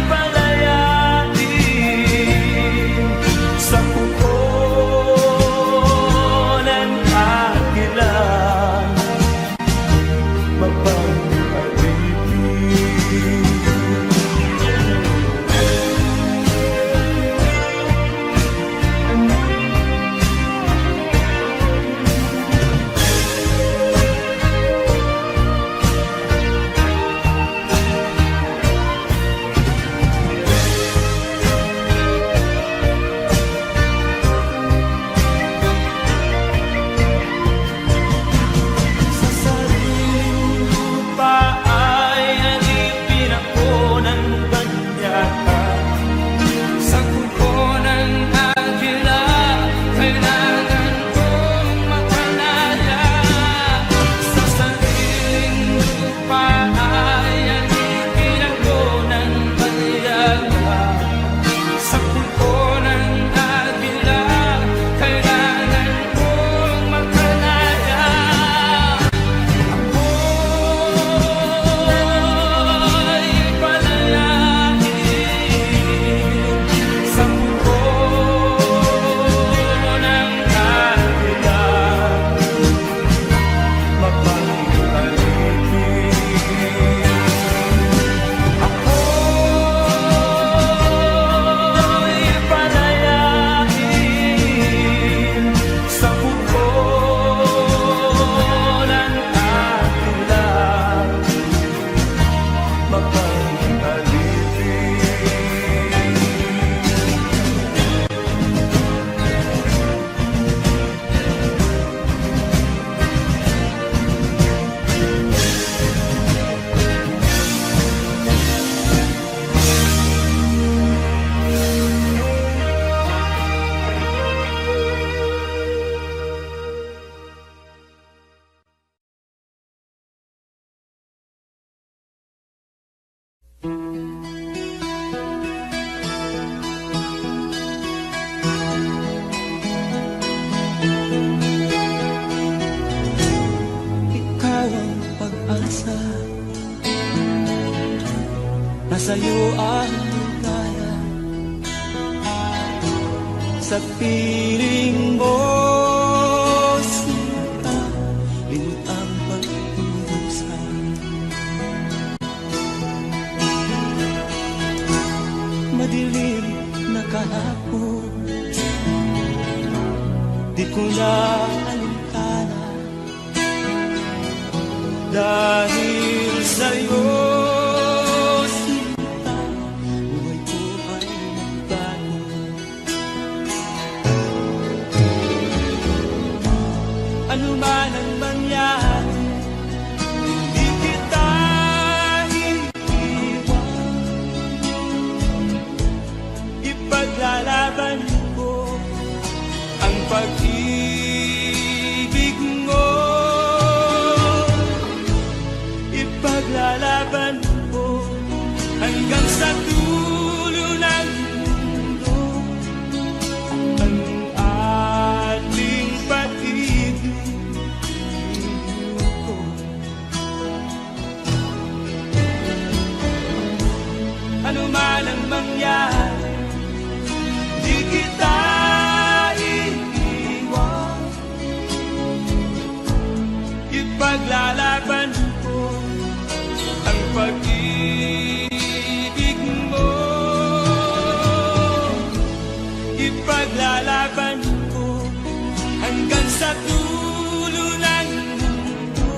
palayain sa kuko ng agila, sa sariling lupa ay alipin ako ng banyaga. Sa kuko ng agila kailangan kong makalaya. Sa sariling lupa ay alipin ako ng banyaga. Sa kuko ng agila kailangan kong makalaya. Ako'y palayain sa kuko ng agila, mapapag-ibig. Ako'y palayain sa kuko ng agila, mapapag-ibig. Ikaw ang pag-asa, nasa'yo ang ligaya. Sa piling mo sinta, limot ang pagkurusa. Madilim na kahapon, di ko na alintana. Dahil sa'yo Ipaglalaban ko ang pag-ibig mo. Ipaglalaban ko hanggang sa dulo ng mundo ang ating pag-ibig ko. Ano man ang mangyari, di kita iiwan. Ipaglalaban ko ang pag-ibig mo. Ipaglalaban ko hanggang sa dulo ng mundo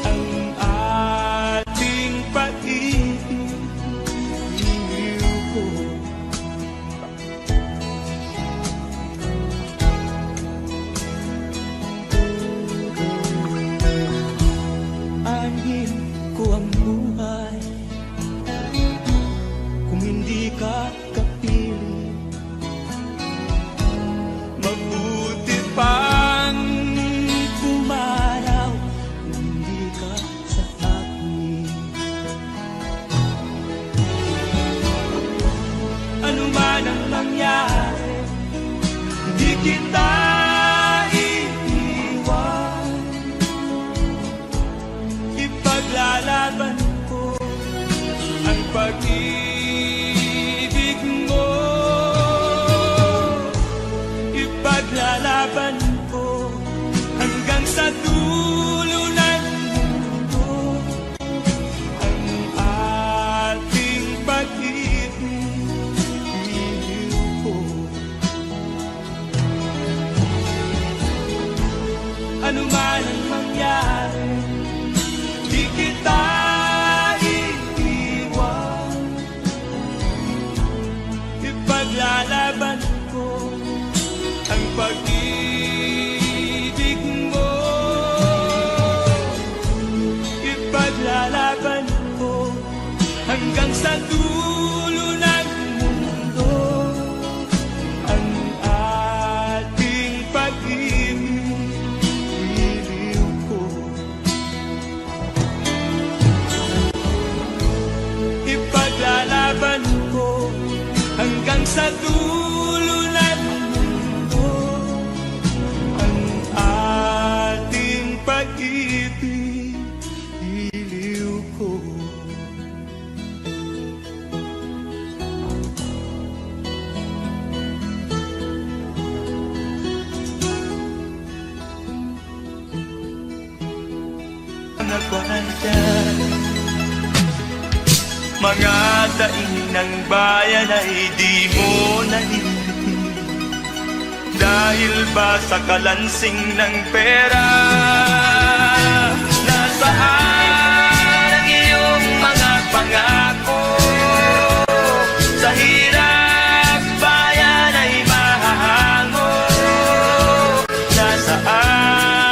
ang ating pag-ibig ko. Aanhin ko ang buhay kung hindi ka kapiling. Mabuti pang pumanaw kung hindi ka sa akin. Ano man ang mangyari, hindi kita iiwan. Ipaglalaban ko ang pag-ibig mo. Ipaglalaban ko hanggang sa dulo ng mundo ang ating pag-ibig ko. Ano man ang mangyari, di kita iiwan. Ipaglalaban ko ang pag-ibig mo. Ipaglalaban ko hanggang sa dulo ng mundo ang ating pag-ibig ko. Ipaglalaban ko hanggang sa dulo ng mundo ang ating pag-ibig ko. Mga kwanta, mga daing ng bayan ay di mo nalilitin. Dahil ba sa kalansing ng pera? Nasaan ang iyong mga pangako? Sa hirap bayan ay mahahango. Nasaan?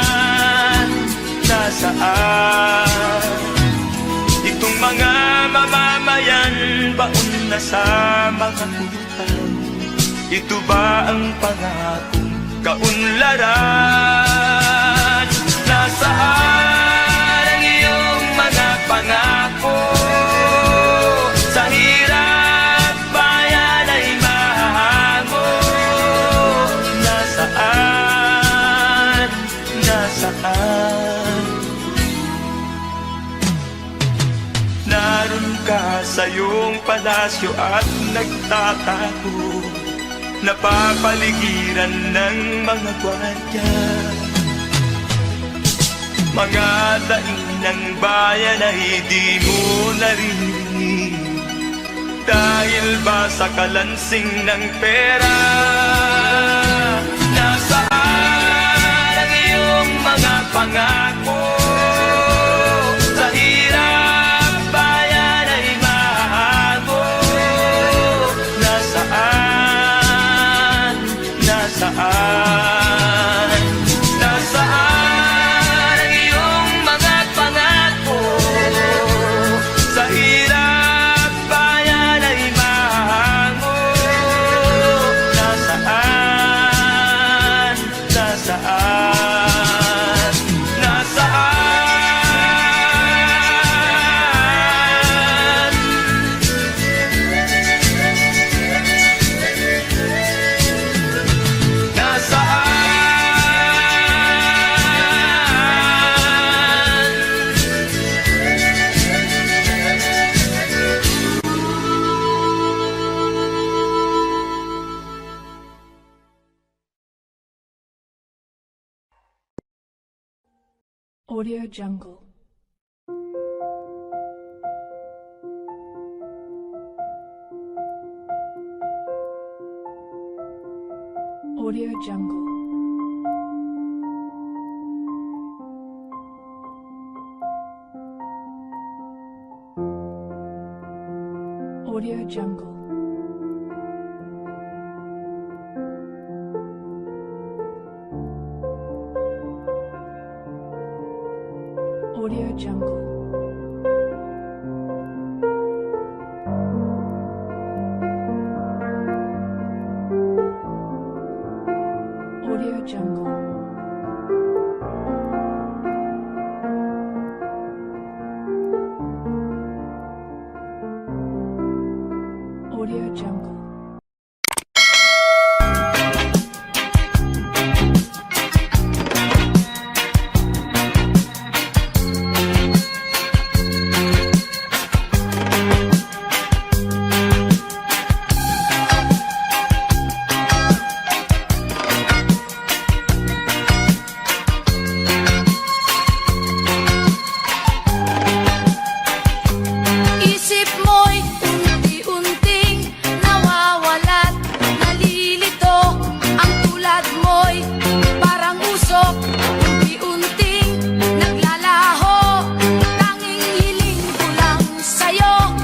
Nasaan? Itong mga mamamayan, baon na sa mga utang. Ito ba ang pangakong kaunlaran? Nasaan ang iyong mga pangako? Sa hirap bayan ay mahahango. Nasaan? Nasaan? Naroon ka sa iyong palasyo at nagtatago, napapaligiran ng mga gwardiya. Mga daing ng bayan ay di mo naririnig. Dahil ba sa kalansing ng pera? Nasaan ang iyong mga pangako? Sa hirap bayan ay mahago. Nasaan? Nasaan? Nasaan ang iyong mga pangako? Sa hirap bayan ay mahango. Audio Jungle. Audio Jungle. Audio Jungle. Audio Jungle. Audio Jungle. Audio Jungle. Isip mo'y unti-unting nawawalat, nalilito. Ang tulad mo'y parang usok, unti-unting naglalaho. Tanging hiling ko lang sa'yo,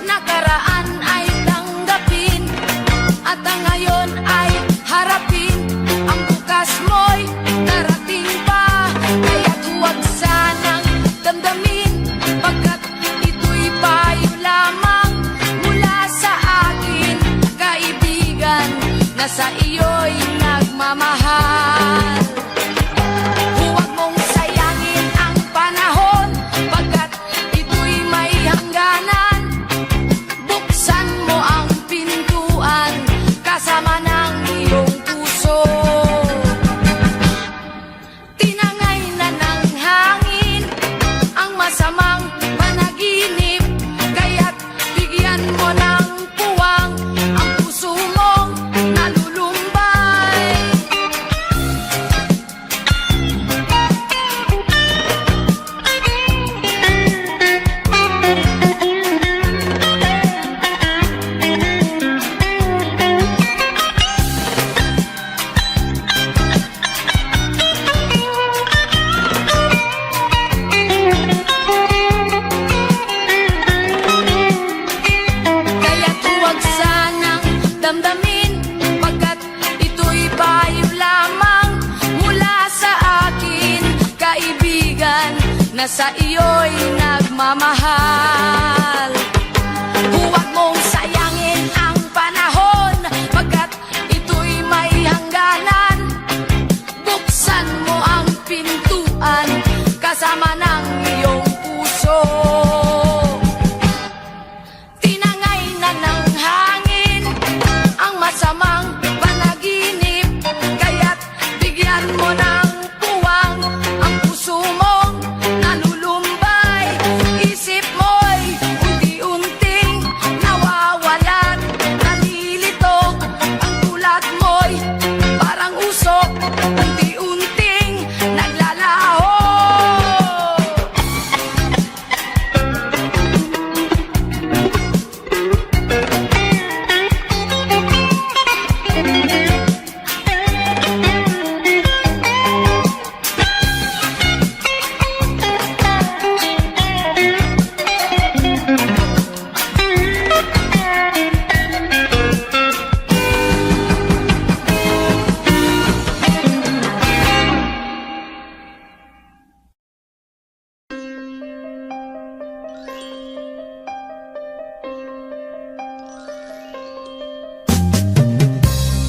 nakaraan ay tanggapin, at ang ngayon ay harapin. Ang bukas mo'y darating pa, kaya't huwag sanang damdamin, pagkat ito'y payo lamang mula sa akin, kaibigan, na sa iyo'y nagmamahal. Huwag mong sayangin ang panahon, pagkat ito'y may hangganan. Buksan mo ang pintuan, kasama ng iyong puso. Tinangay na ng hangin ang masamang panaginip, kaya't bigyan mo ng puwang ang puso mong nalulumbay. Kaya't huwag sanang damdamin, pagkat ito'y payo lamang mula sa akin, kaibigan, na sa iyo'y nagmamahal. Huwag mong sayangin ang panahon, pagkat ito'y may hangganan. Buksan mo ang pintuan, kasama ng iyong puso. Tinangay na ng hangin ang masamang panaginip, kaya't bigyan mo ng puwang ang puso mong nalulumbay. Isip mo'y unti-unting nawawalan, nalilito. Ang tulad mo'y parang usok, unti-unting naglalaho.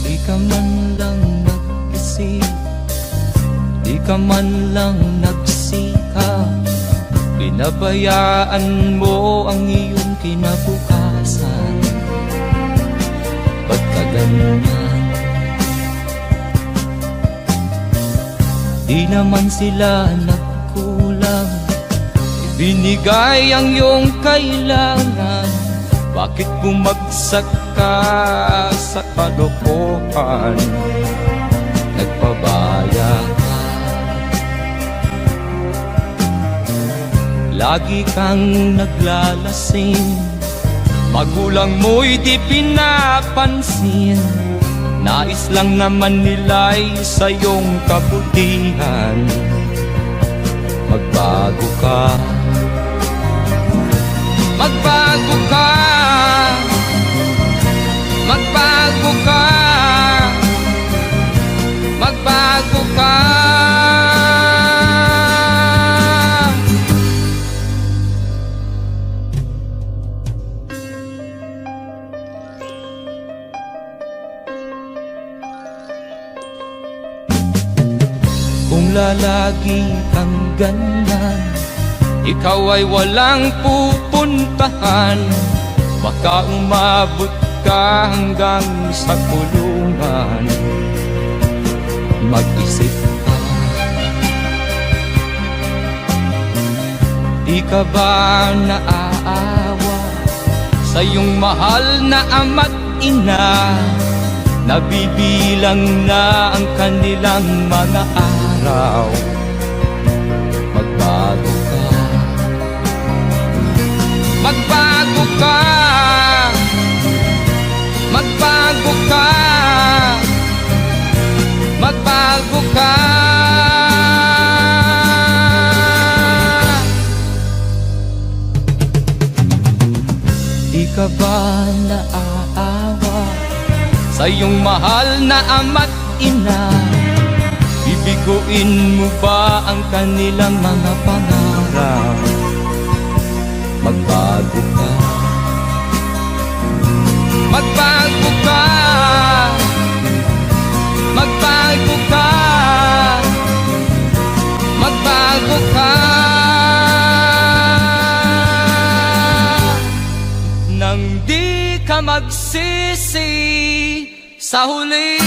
Di ka man lang nag-isip, di ka man lang nagsikap, pinabayaan mo ang iyong kinabukasan. Ba't ka ganyan? Di naman sila nagkulang, ibinigay ang iyong kailangan. Bakit bumagsak ka sa kalokohan? Nagpabaya ka. lagi kang naglalasing. Magulang mo'y di pinapansin, nais lang naman nila'y sa iyong kabutihan. Magbago ka, magbago ka, magbago ka, magbago ka. Kung lalagi kang ganyan, ikaw ay walang pupuntahan. Baka umabot ka hanggang sa kulungan. Mag-isip ka, di ka ba naaawa sa iyong mahal na ama't ina? Nabibilang na ang kanilang mga araw. Magbago ka, magbago ka, magbago ka, magbago ka. Di ka ba naaawa sa iyong mahal na ama't ina? Bibiguin mo ba ang kanilang mga pangarap? Magbago ka, magbago ka, magbago ka, magbago ka. Nang di ka magsisi sa huli.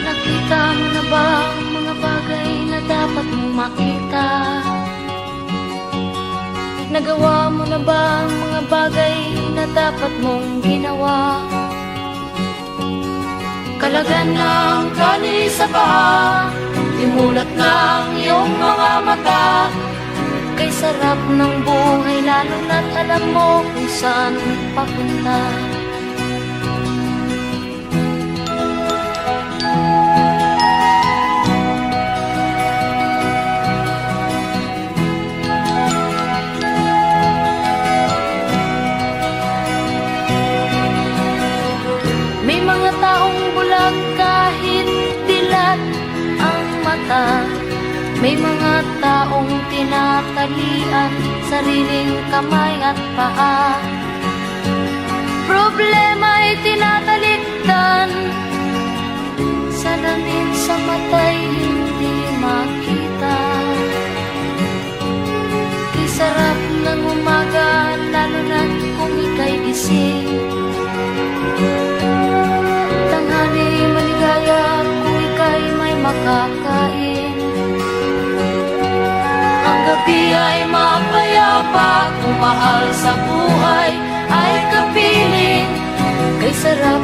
Nakita mo na ba ang mga bagay na dapat mong makita? Nagawa mo na ba ang mga bagay na dapat mong ginawa? Kalagan ng kani sa paa, imulat ng iyong mga mata. Kay sarap ng buhay lalo na't alam mo kung saan papunta. May mga taong bulag kahit dilat ang mata. May mga taong tinatalian sariling kamay at paa. Problema'y tinatalikdan, salamin sa mata'y hindi makita. Di sarap ng umaga lalo na't kung ika'y gising. Tanghali maligaya kung ika'y may makakain. Ang gabi ay mapayapa kung mahal sa buhay ay kapiling. Kay sarap